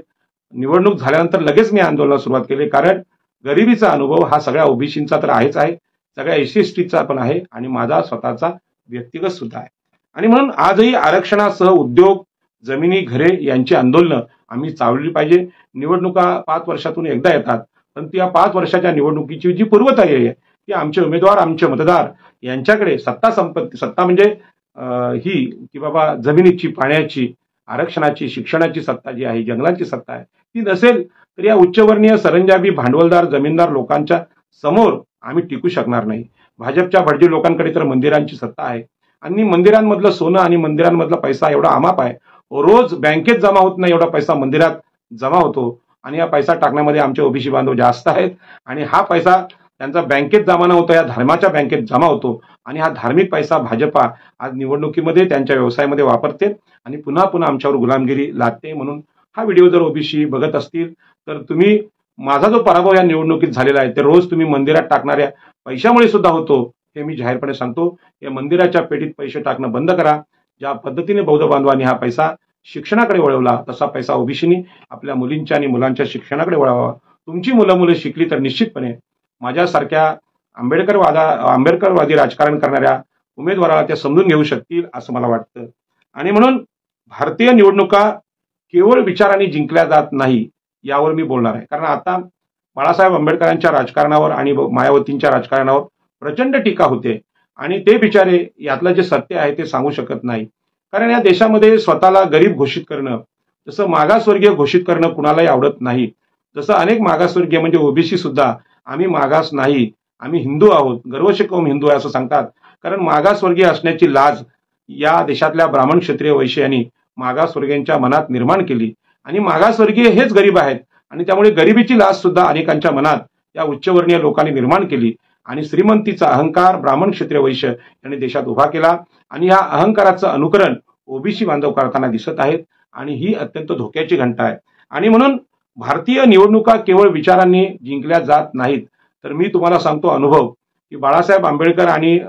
Speaker 1: निवडणूक झाल्यानंतर लगेच मी आंदोलनाला सुरुवात केली, कारण गरिबीचा अनुभव हा सगळ्या ओबीसींचा तर आहेच आहे, सगळ्या एससी एसटीचा पण आहे आणि माझा स्वतःचा व्यक्तिगत सुद्धा आहे. आणि म्हणून आजही आरक्षणासह उद्योग, जमिनी, घरे यांची आंदोलनं आम्ही चालवली पाहिजे. निवडणुका 5 वर्षातून एकदा येतात, पण त्या 5 वर्षाच्या निवडणुकीची जी पूर्वतयारी आहे ती आमचे उमेदवार, आमचे मतदार यांच्याकडे सत्ता म्हणजे ही की बाबा जमिनीची, पाण्याची, आरक्षणाची, शिक्षणाची सत्ता जी आहे, जंगलाची सत्ता आहे, ती नसेल तर या उच्चवर्णीय सरंजामी भांडवलदार जमीनदार लोकांच्या समोर आम्ही टिकू शकणार नाही. भाजपच्या भटजी लोकांकडे तर मंदिरांची सत्ता आहे आणि मंदिरांमधलं सोनं आणि मंदिरांमधला पैसा एवढा अमाप आहे, रोज बँकेत जमा होत नाही एवढा पैसा मंदिरात जमा होतो. आणि हा पैसा टाकण्यामध्ये आमचे ओबीसी बांधव जास्त आहेत आणि हा पैसा त्यांचा बँकेत जमा न होता या धर्माच्या बँकेत जमा होतो आणि हा धार्मिक पैसा भाजपा आज निवडणुकीमध्ये त्यांच्या व्यवसायामध्ये वापरते आणि पुन्हा पुन्हा आमच्यावर गुलामगिरी लादते. म्हणून हा व्हिडिओ जर ओबीसी बघत असतील तर तुम्ही माझा जो पराभव या निवडणुकीत झालेला आहे ते रोज तुम्ही मंदिरात टाकणाऱ्या पैशामुळे सुद्धा होतो, हे मी जाहीरपणे सांगतो. या मंदिराच्या पेटीत पैसे टाकणं बंद करा. ज्या पद्धतीने बौद्ध बांधवांनी हा पैसा शिक्षणाकडे वळवला, तसा पैसा ओबीसीनी आपल्या मुलींच्या आणि मुलांच्या शिक्षणाकडे वळवावा. तुमची मुलं शिकली तर निश्चितपणे माझ्यासारख्या आंबेडकरवादी राजकारण करणाऱ्या उमेदवाराला ते समजून घेऊ शकतील असं मला वाटतं. आणि म्हणून भारतीय निवडणुका केवळ विचाराने जिंकल्या जात नाही यावर मी बोलणार आहे. कारण आता बाळासाहेब आंबेडकरांच्या राजकारणावर आणि मायावतींच्या राजकारणावर प्रचंड टीका होते आणि ते बिचारे यातलं जे सत्य आहे ते सांगू शकत नाही. कारण या देशामध्ये स्वतःला गरीब घोषित करणं, जसं मागासवर्गीय घोषित करणं कुणालाही आवडत नाही. जसं अनेक मागासवर्गीय म्हणजे ओबीसी सुद्धा आम्ही मागास नाही, आम्ही हिंदू आहोत, गर्वशे कौम हिंदू आहे असं सांगतात. कारण मागासवर्गीय असण्याची लाज या देशातल्या ब्राह्मण क्षत्रिय वैश्यांनी मागासवर्गीयांच्या मनात निर्माण केली आणि मागासवर्गीय हेच गरीब आहेत आणि त्यामुळे गरिबीची लाज सुद्धा अनेकांच्या मनात या उच्चवर्णीय लोकांनी निर्माण केली आणि श्रीमंतीचा अहंकार ब्राह्मण क्षत्रिय वैश्य यांनी देशात उभा केला आणि या अहंकाराचं अनुकरण ओबीसी बांधव करताना दिसत आहेत आणि ही अत्यंत धोक्याची घंटा आहे. आणि म्हणून भारतीय निवडणुका केवळ विचारांनी जिंकल्या जात नाहीत. तर मी तुम्हाला सांगतो अनुभव की बाळासाहेब आंबेडकर आणि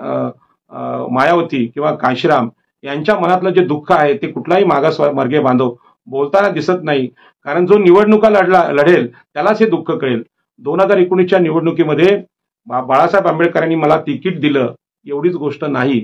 Speaker 1: मायावती किंवा कांशीराम यांच्या मनातलं जे दुःख आहे ते कुठलाही मागासवर्गीय बांधव बोलताना दिसत नाही. कारण जो निवडणुका लढेल त्यालाच हे दुःख कळेल. 2019च्या निवडणुकीमध्ये बाळासाहेब आंबेडकरांनी मला तिकीट दिलं एवढीच गोष्ट नाही,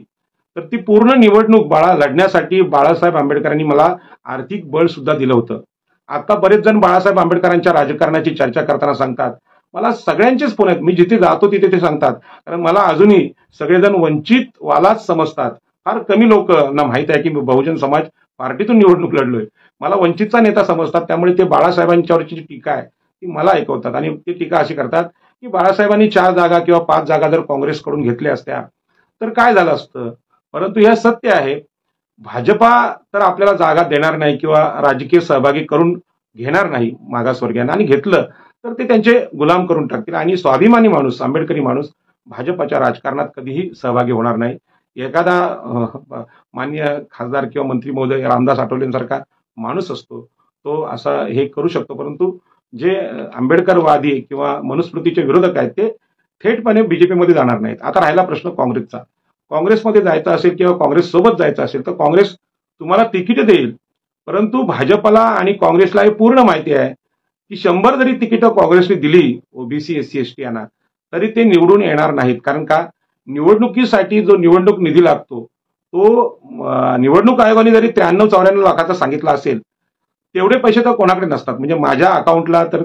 Speaker 1: तर ती पूर्ण निवडणूक लढण्यासाठी बाळासाहेब आंबेडकरांनी मला आर्थिक बळ सुद्धा दिलं होतं. आता बरेच जण बाळासाहेब आंबेडकरांच्या राजकारणाची चर्चा करताना सांगतात, मला सगळ्यांचेच फोन आहेत, मी जिथे जातो तिथे ते सांगतात. कारण मला अजूनही सगळेजण वंचित वालाच समजतात. फार कमी लोकांना माहित आहे की मी बहुजन समाज पार्टीतून निवडणूक लढलोय. मला वंचितचा नेता समजतात. त्यामुळे ते बाळासाहेबांच्यावरची जी टीका आहे ती मला ऐकवतात आणि ती टीका अशी करतात की बाळासाहेबांनी 4 जागा किंवा 5 जागा जर काँग्रेसकडून घेतल्या असत्या तर काय झालं असतं. परंतु हे सत्य आहे, भाजपा तर आपल्याला जागा देणार नाही किंवा राजकीय सहभागी करून घेणार नाही मागासवर्गीयांना, आणि घेतलं तर ते त्यांचे गुलाम करून टाकतील आणि स्वाभिमानी माणूस आंबेडकरी माणूस भाजपाच्या राजकारणात कधीही सहभागी होणार नाही. एखादा मान्य खासदार किंवा मंत्री महोदय रामदास आठवलेंसारखा माणूस असतो तो असं हे करू शकतो, परंतु जे आंबेडकरवादी किंवा मनुस्मृतीचे विरोधक आहेत ते थेटपणे बीजेपीमध्ये जाणार नाहीत. आता राहिला प्रश्न काँग्रेसचा. काँग्रेसमध्ये जायचं असेल किंवा काँग्रेस सोबत जायचं असेल तर काँग्रेस तुम्हाला तिकीट देईल, परंतु भाजपला आणि काँग्रेसला हे पूर्ण माहिती आहे की 100 जरी तिकीटं काँग्रेसने दिली ओबीसी एससी एसटी यांना तरी ते निवडून येणार नाहीत. कारण का, निवडणुकीसाठी जो निवडणूक निधी लागतो तो निवडणूक आयोगाने जरी 93-94 लाखाचा सांगितला असेल तेवढे पैसे तर कोणाकडे नसतात. म्हणजे माझ्या अकाउंटला तर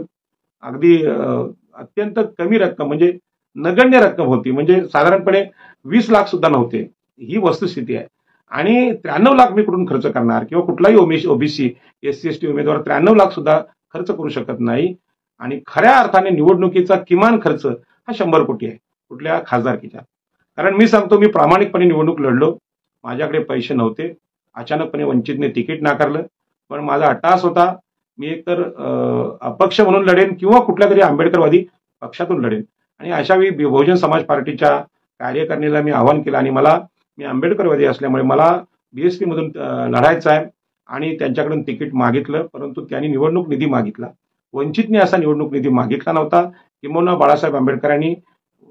Speaker 1: अगदी अत्यंत कमी रक्कम म्हणजे नगण्य रक्कम होती, म्हणजे साधारणपणे 20 लाख सुद्धा नव्हते. ही वस्तुस्थिती आहे. आणि 93 लाख मी कुठून खर्च करणार किंवा कुठलाही ओबीसी एससी एसटी उमेदवार 93 लाख सुद्धा खर्च करू शकत नाही. आणि खऱ्या अर्थाने निवडणुकीचा किमान खर्च हा 100 कोटी आहे कुठल्या खासदारकीचा. कारण मी सांगतो, मी प्रामाणिकपणे निवडणूक लढलो, माझ्याकडे पैसे नव्हते, अचानकपणे वंचितने तिकीट नाकारलं, पण माझा अट्टहास होता मी एकतर अपक्ष म्हणून लढेन किंवा कुठल्या तरी आंबेडकरवादी पक्षातून लढेन. आणि अशावेळी बहुजन समाज पार्टीच्या कार्यकारिणीला मी आवाहन केलं आणि मी आंबेडकरवादी असल्यामुळे मला बीएसपी मधून लढायचं आहे आणि त्यांच्याकडून तिकीट मागितलं, परंतु त्यांनी निवडणूक निधी मागितला. वंचितने असा निवडणूक निधी मागितला नव्हता. किंबहुना बाळासाहेब आंबेडकरांनी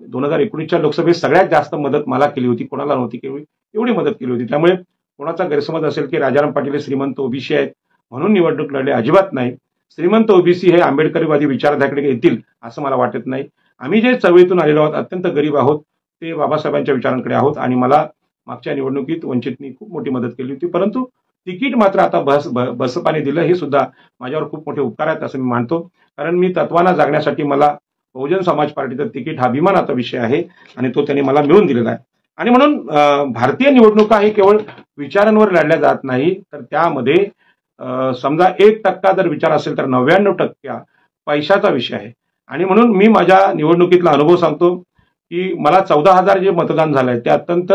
Speaker 1: 2019च्या लोकसभेत सगळ्यात जास्त मदत मला केली होती, कोणाला नव्हती केली एवढी मदत केली होती. त्यामुळे कोणाचा गैरसमज असेल की राजाराम पाटील हे श्रीमंत ओबीसी आहेत म्हणून निवडणूक लढले, अजिबात नाही. श्रीमंत ओबीसी हे आंबेडकरवादी विचारधारेकडे येतील असं मला वाटत नाही. आम्ही जे चळवळीतून आलेलो आहोत, अत्यंत गरीब आहोत, ते बाबासाहेबांच्या विचारांकडे आहोत आणि मला मागच्या निवडणुकीत वंचितनी खूप मोठी मदत केली होती. परंतु तिकीट मात्र आता बसपाने दिलं, हे सुद्धा माझ्यावर खूप मोठे उपकार आहेत असं मी मानतो. कारण मी तत्वांना जागण्यासाठी मला बहुजन समाज पार्टीचं तिकीट हा अभिमानाचा विषय आहे आणि तो त्यांनी मला मिळवून दिलेला आहे. आणि म्हणून भारतीय निवडणुका हे केवळ विचारांवर लढल्या जात नाही, तर त्यामध्ये समजा 1% जर विचार असेल तर 99% पैशाचा विषय आहे. आणि म्हणून मी माझ्या निवडणुकीतला अनुभव सांगतो की मला 14,000 जे मतदान झालंय ते अत्यंत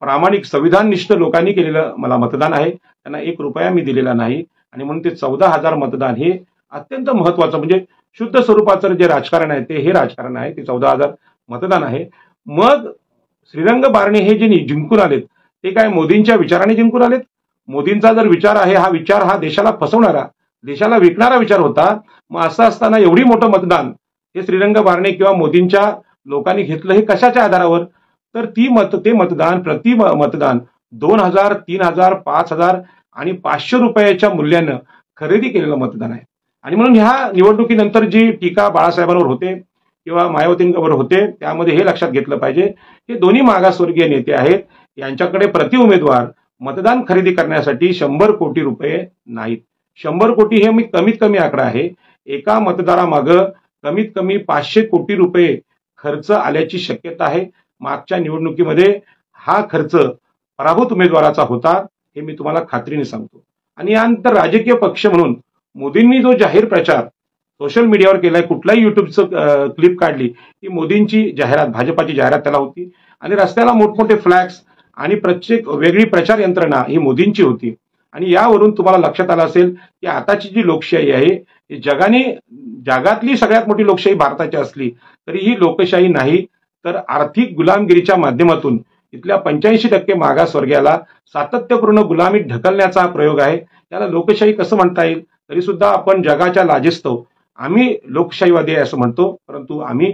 Speaker 1: प्रामाणिक संविधाननिष्ठ लोकांनी केलेलं मला मतदान आहे. त्यांना 1 रुपया मी दिलेला नाही आणि म्हणून ते 14,000 मतदान हे अत्यंत महत्वाचं, म्हणजे शुद्ध स्वरूपाचं जे राजकारण आहे ते हे राजकारण आहे. ते 14,000 मतदान आहे. मग श्रीरंग बारणे हे जे जिंकून आलेत ते काय मोदींच्या विचाराने जिंकून आलेत? मोदींचा जर विचार आहे, हा विचार हा देशाला फसवणारा, देशाला विकणारा विचार होता. मग असं असताना एवढी मोठं मतदान हे श्रीरंग बारणे किंवा मोदींच्या लोकांनी घेतलं, हे कशाच्या आधारावर? तर ते मतदान मतदान 2,000, 3,000, 5,000 आणि 500 रुपयाच्या मूल्यानं खरेदी केलेलं मतदान आहे. आणि म्हणून ह्या निवडणुकीनंतर जी टीका बाळासाहेबांवर होते किंवा मायावतींवर होते, त्यामध्ये हे लक्षात घेतलं पाहिजे हे दोन्ही मागासवर्गीय नेते आहेत. यांच्याकडे प्रति उमेदवार मतदान खरेदी करण्यासाठी 100 कोटी रुपये नाहीत. 100 कोटी हे कमीत कमी आकडा आहे. एका मतदारामागं कमीत कमी 500 कोटी रुपये खर्च आल्याची शक्यता आहे. मागच्या निवडणुकीमध्ये हा खर्च पराभूत उमेदवाराचा होता, हे मी तुम्हाला खात्रीने सांगतो. आणि यानंतर राजकीय पक्ष म्हणून मोदींनी जो जाहीर प्रचार सोशल मीडियावर केलाय, कुठलाही युट्यूबचं क्लिप काढली की मोदींची जाहिरात, भाजपाची जाहिरात त्याला होती. आणि रस्त्याला मोठमोठे फ्लॅग्स आणि प्रत्येक वेगळी प्रचार यंत्रणा ही मोदींची होती. आणि यावरून तुम्हाला लक्षात आलं असेल की आताची जी लोकशाही आहे, जगातली सगळ्यात मोठी लोकशाही भारताची असली तरी ही लोकशाही नाही, तर आर्थिक गुलामगिरीच्या माध्यमातून इथल्या 85% मागासवर्गीयाला सातत्यपूर्ण गुलामीत ढकलण्याचा हा प्रयोग आहे. त्याला लोकशाही कसं म्हणता येईल? तरी सुद्धा आपण जगाच्या लाजेस्तव आम्ही लोकशाहीवादी आहे असं म्हणतो, परंतु आम्ही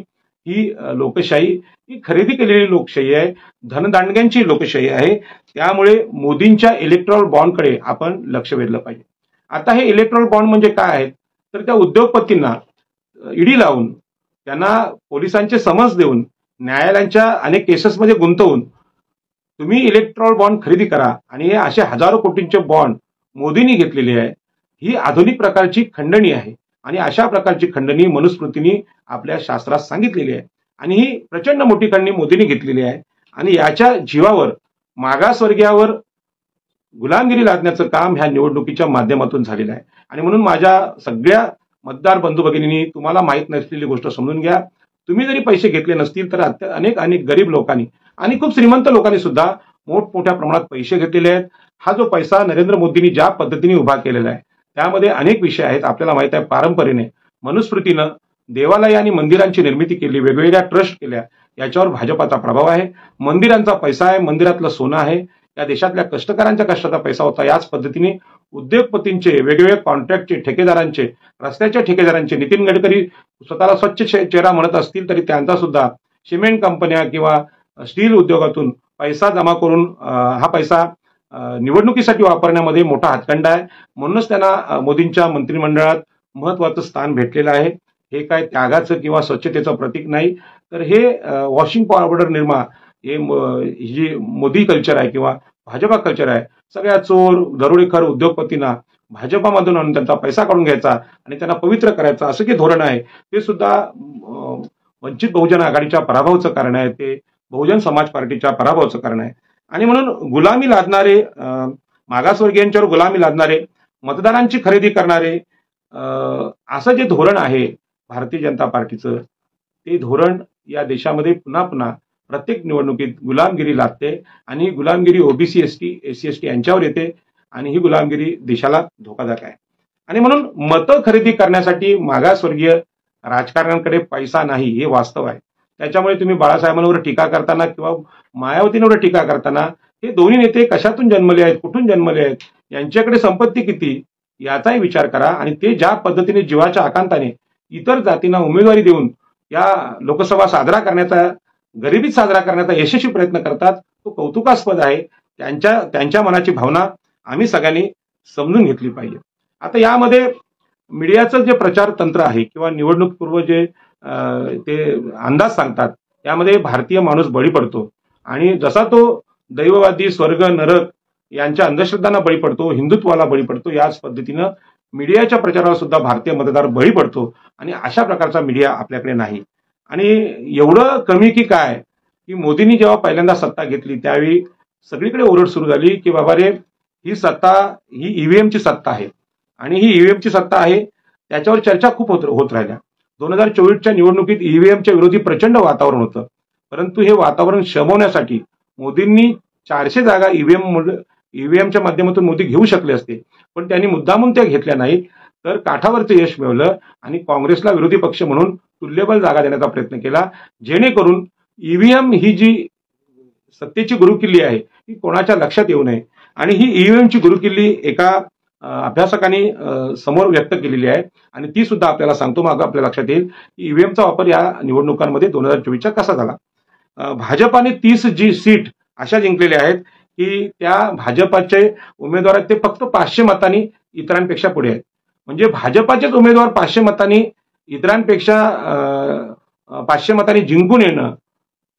Speaker 1: ही लोकशाही ही खरेदी केलेली लोकशाही आहे, धनदांडग्यांची लोकशाही आहे. त्यामुळे मोदींच्या इलेक्ट्रॉल बॉन्डकडे आपण लक्ष वेधलं पाहिजे. आता हे इलेक्ट्रॉल बॉन्ड म्हणजे काय आहेत? तर त्या उद्योगपतींना ईडी लावून, त्यांना पोलिसांचे समन्स देऊन, न्यायालयांच्या अनेक केसेसमध्ये गुंतवून तुम्ही इलेक्ट्रॉल बॉन्ड खरेदी करा. आणि हे असे हजारो कोटींचे बॉन्ड मोदींनी घेतलेले आहे. ही आधुनिक प्रकारची खंडणी आहे. आणि अशा प्रकारची खंडणी मनुस्मृतीने आपल्या शास्त्रात सांगितलेली आहे. आणि ही प्रचंड मोठी खंडणी मोदींनी घेतलेली आहे. आणि याच्या जीवावर मागासवर्गीयावर गुलामगिरी लादण्याचं काम ह्या निवडणुकीच्या माध्यमातून झालेलं आहे. आणि म्हणून माझ्या सगळ्या मतदार बंधू भगिनींनी तुम्हाला माहीत नसलेली गोष्ट समजून घ्या. तुम्ही जरी पैसे घेतले नसतील तर अनेक गरीब लोकांनी आणि खूप श्रीमंत लोकांनी सुद्धा मोठमोठ्या प्रमाणात पैसे घेतलेले आहेत. हा जो पैसा नरेंद्र मोदींनी ज्या पद्धतीने उभा केलेला आहे त्यामध्ये अनेक विषय आहेत. आपल्याला माहित आहे, परंपरेने मनुस्मृतीनं देवालय आणि मंदिरांची निर्मिती केली, वेगवेगळ्या ट्रस्ट केल्या, याच्यावर भाजपाचा प्रभाव आहे. मंदिरांचा पैसा आहे, मंदिरातलं सोनं आहे, या देशातल्या कष्टकऱ्यांच्या कष्टाचा पैसा होता. याच पद्धतीने उद्योगपतींचे, वेगवेगळ्या कॉन्ट्रॅक्टचे, ठेकेदारांचे, रस्त्याच्या ठेकेदारांचे, नितीन गडकरी स्वतःला स्वच्छ चेहरा म्हणत असतील तरी त्यांचा सुद्धा सिमेंट कंपन्या किंवा स्टील उद्योगातून पैसा जमा करून हा पैसा निवडणुकीसाठी वापरण्यामध्ये मोठा हातखंडा आहे. म्हणूनच त्यांना मोदींच्या मंत्रिमंडळात महत्वाचं स्थान भेटलेलं आहे. हे काय त्यागाचं किंवा स्वच्छतेचं प्रतीक नाही, तर हे वॉशिंग पावडर निर्मा हे जी मोदी कल्चर आहे किंवा भाजपा कल्चर आहे. सगळ्या चोर दरोडेखोर उद्योगपतींना भाजपामधून आणून त्यांचा पैसा काढून घ्यायचा आणि त्यांना पवित्र करायचा, असं जे धोरण आहे ते सुद्धा वंचित बहुजन आघाडीच्या पराभवाचं कारण आहे. ते बहुजन समाज पार्टीच्या पराभवाचं कारण आहे. आणि म्हणून गुलामी लादणारे, मागासवर्गीयांच्यावर गुलामी लादणारे, मतदारांची खरेदी करणारे, असं जे धोरण आहे भारतीय जनता पार्टीचं, ते धोरण या देशामध्ये पुन्हा पुन्हा प्रत्येक निवडणुकीत गुलामगिरी लादते. आणि ही गुलामगिरी ओबीसी, SC, ST यांच्यावर येते. आणि ही गुलामगिरी देशाला धोकादायक आहे. आणि म्हणून मतं खरेदी करण्यासाठी मागासवर्गीय राजकारण्यांकडे पैसा नाही, हे वास्तव आहे. त्याच्यामुळे तुम्ही बाळासाहेबांवर टीका करताना किंवा मायावतींवर टीका करताना हे दोन्ही नेते कशातून जन्मले आहेत, कुठून जन्मले आहेत, यांच्याकडे संपत्ती किती, याचाही विचार करा. आणि ते ज्या पद्धतीने जीवाच्या आकांताने इतर जातींना उमेदवारी देऊन या लोकसभा साजरा करण्याचा, गरिबीत साजरा करण्याचा यशस्वी प्रयत्न करतात, तो कौतुकास्पद आहे. त्यांच्या मनाची भावना आम्ही सगळ्यांनी समजून घेतली पाहिजे. आता यामध्ये मीडियाचं जे प्रचार तंत्र आहे किंवा निवडणूक पूर्व जे ते अंदाज सांगतात, त्यामध्ये भारतीय माणूस बळी पडतो. आणि जसा तो दैववादी, स्वर्ग नरक यांच्या अंधश्रद्धांना बळी पडतो, हिंदुत्वाला बळी पडतो, याच पद्धतीनं मीडियाच्या प्रचाराला सुद्धा भारतीय मतदार बळी पडतो. आणि अशा प्रकारचा मीडिया आपल्याकडे नाही. आणि एवढं कमी की काय, की मोदींनी जेव्हा पहिल्यांदा सत्ता घेतली त्यावेळी सगळीकडे ओरड सुरू झाली की बाबा रे, ही सत्ता ही ईव्हीएमची सत्ता आहे. आणि ही ईव्हीएमची सत्ता आहे, त्याच्यावर चर्चा खूप होत राहिल्या. 2024च्या निवडणुकीत ईव्हीएमच्या विरोधी प्रचंड वातावरण होतं. परंतु हे वातावरण शमवण्यासाठी मोदींनी 400 जागा ईव्हीएमच्या माध्यमातून मोदी घेऊ शकले असते, पण त्यांनी मुद्दामून त्या घेतल्या नाहीत. तर काठावरचं यश मिळवलं आणि काँग्रेसला विरोधी पक्ष म्हणून तुल्यबल जागा देण्याचा प्रयत्न केला, जेणेकरून ईव्हीएम ही जी सत्तेची गुरुकिल्ली आहे ही कोणाच्या लक्षात येऊ नये. आणि ही ईव्हीएमची गुरुकिल्ली एका अभ्यासकांनी समोर व्यक्त केलेली आहे आणि ती सुद्धा आपल्याला सांगतो. मग आपल्या लक्षात येईल की ईव्हीएमचा वापर या निवडणुकांमध्ये 2024च्या कसा झाला. भाजपाने 30 सीट अशा जिंकलेल्या आहेत की त्या भाजपाचे उमेदवार आहेत ते फक्त 500 मतांनी इतरांपेक्षा पुढे आहेत. म्हणजे भाजपाचेच उमेदवार 500 मतांनी इतरांपेक्षा 500 मतांनी जिंकून येणं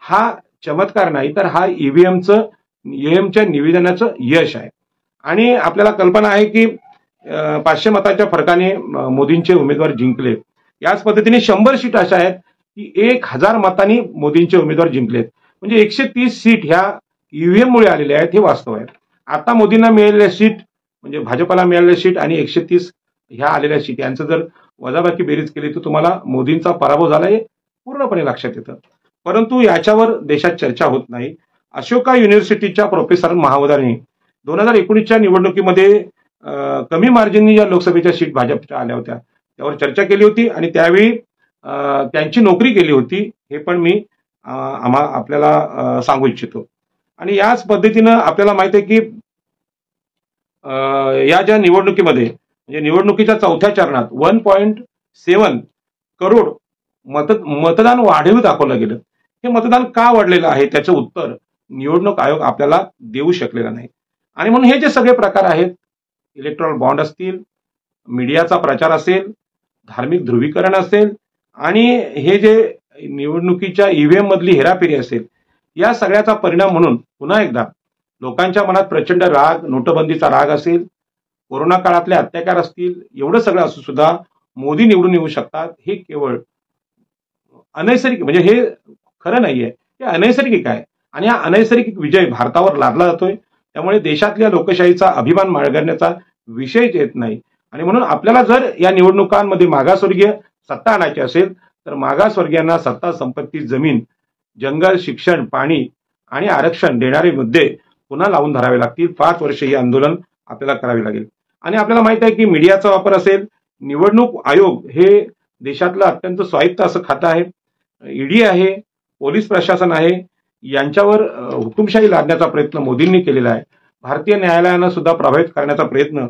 Speaker 1: हा चमत्कार नाही, तर हा ईव्हीएमच्या निवेदनाचं यश आहे. आणि आपल्याला कल्पना आहे की 500 मताच्या फरकाने मोदींचे उमेदवार जिंकले. याच पद्धतीने 100 सीट अशा आहेत की 1000 मतांनी मोदींचे उमेदवार जिंकलेत. म्हणजे 130 सीट ह्या ईव्हीएममुळे आलेल्या आहेत, हे वास्तव आहे. आता मोदींना मिळालेल्या सीट म्हणजे भाजपाला मिळालेल्या सीट आणि 130 ह्या आलेल्या सीट यांचं जर वजाबाकी बेरीज केली तर तुम्हाला मोदींचा पराभव झाला हे पूर्णपणे लक्षात येतं. परंतु याच्यावर देशात चर्चा होत नाही. अशोका युनिव्हर्सिटीच्या प्रोफेसर महावदांनी 2019च्या निवडणुकीमध्ये कमी मार्जिननी या लोकसभेच्या सीट भाजपच्या आल्या होत्या त्यावर चर्चा केली होती आणि त्यावेळी त्यांची नोकरी केली होती, हे पण मी आपल्याला सांगू इच्छितो. आणि याच पद्धतीनं आपल्याला माहिती आहे की या ज्या निवडणुकीमध्ये म्हणजे निवडणुकीच्या चौथ्या चरणात 1.7 करोड मतदान वाढीव दाखवलं गेलं. हे मतदान का वाढलेलं आहे त्याचं उत्तर निवडणूक आयोग आपल्याला देऊ शकलेला नाही. आणि म्हणून हे जे सगळे प्रकार आहेत, इलेक्ट्रॉल बॉन्ड असतील, मीडियाचा प्रचार असेल, धार्मिक ध्रुवीकरण असेल आणि हे जे निवडणुकीच्या ईव्हीएम मधली हेराफेरी असेल, या सगळ्याचा परिणाम म्हणून पुन्हा एकदा लोकांच्या मनात प्रचंड राग, नोटबंदीचा राग असेल, कोरोना काळातले अत्याचार असतील, एवढं सगळं असून सुद्धा मोदी निवडून येऊ शकतात हे केवळ अनैसर्गिक म्हणजे हे खरं नाहीये, हे अनैसर्गिक आहे. आणि हा अनैसर्गिक विजय भारतावर लादला जातोय. त्यामुळे देशातल्या लोकशाहीचा अभिमान बाळगण्याचा विषयच येत नाही. आणि म्हणून आपल्याला जर या निवडणुकांमध्ये मागासवर्गीय सत्ता आणायची असेल तर मागासवर्गीयांना सत्ता, संपत्ती, जमीन, जंगल, शिक्षण, पाणी आणि आरक्षण देणारे मुद्दे पुन्हा लावून धरावे लागतील. 5 वर्ष हे आंदोलन आपल्याला करावे लागेल. आणि आपल्याला माहित आहे की मीडियाचा वापर असेल, निवडणूक आयोग हे देशातलं अत्यंत स्वायत्त असं खातं आहे. ईडी आहे, पोलीस प्रशासन आहे, यांच्यावर हुकुमशाही लादण्याचा प्रयत्न मोदींनी केलेला आहे. भारतीय न्यायालयानं सुद्धा प्रभावित करण्याचा प्रयत्न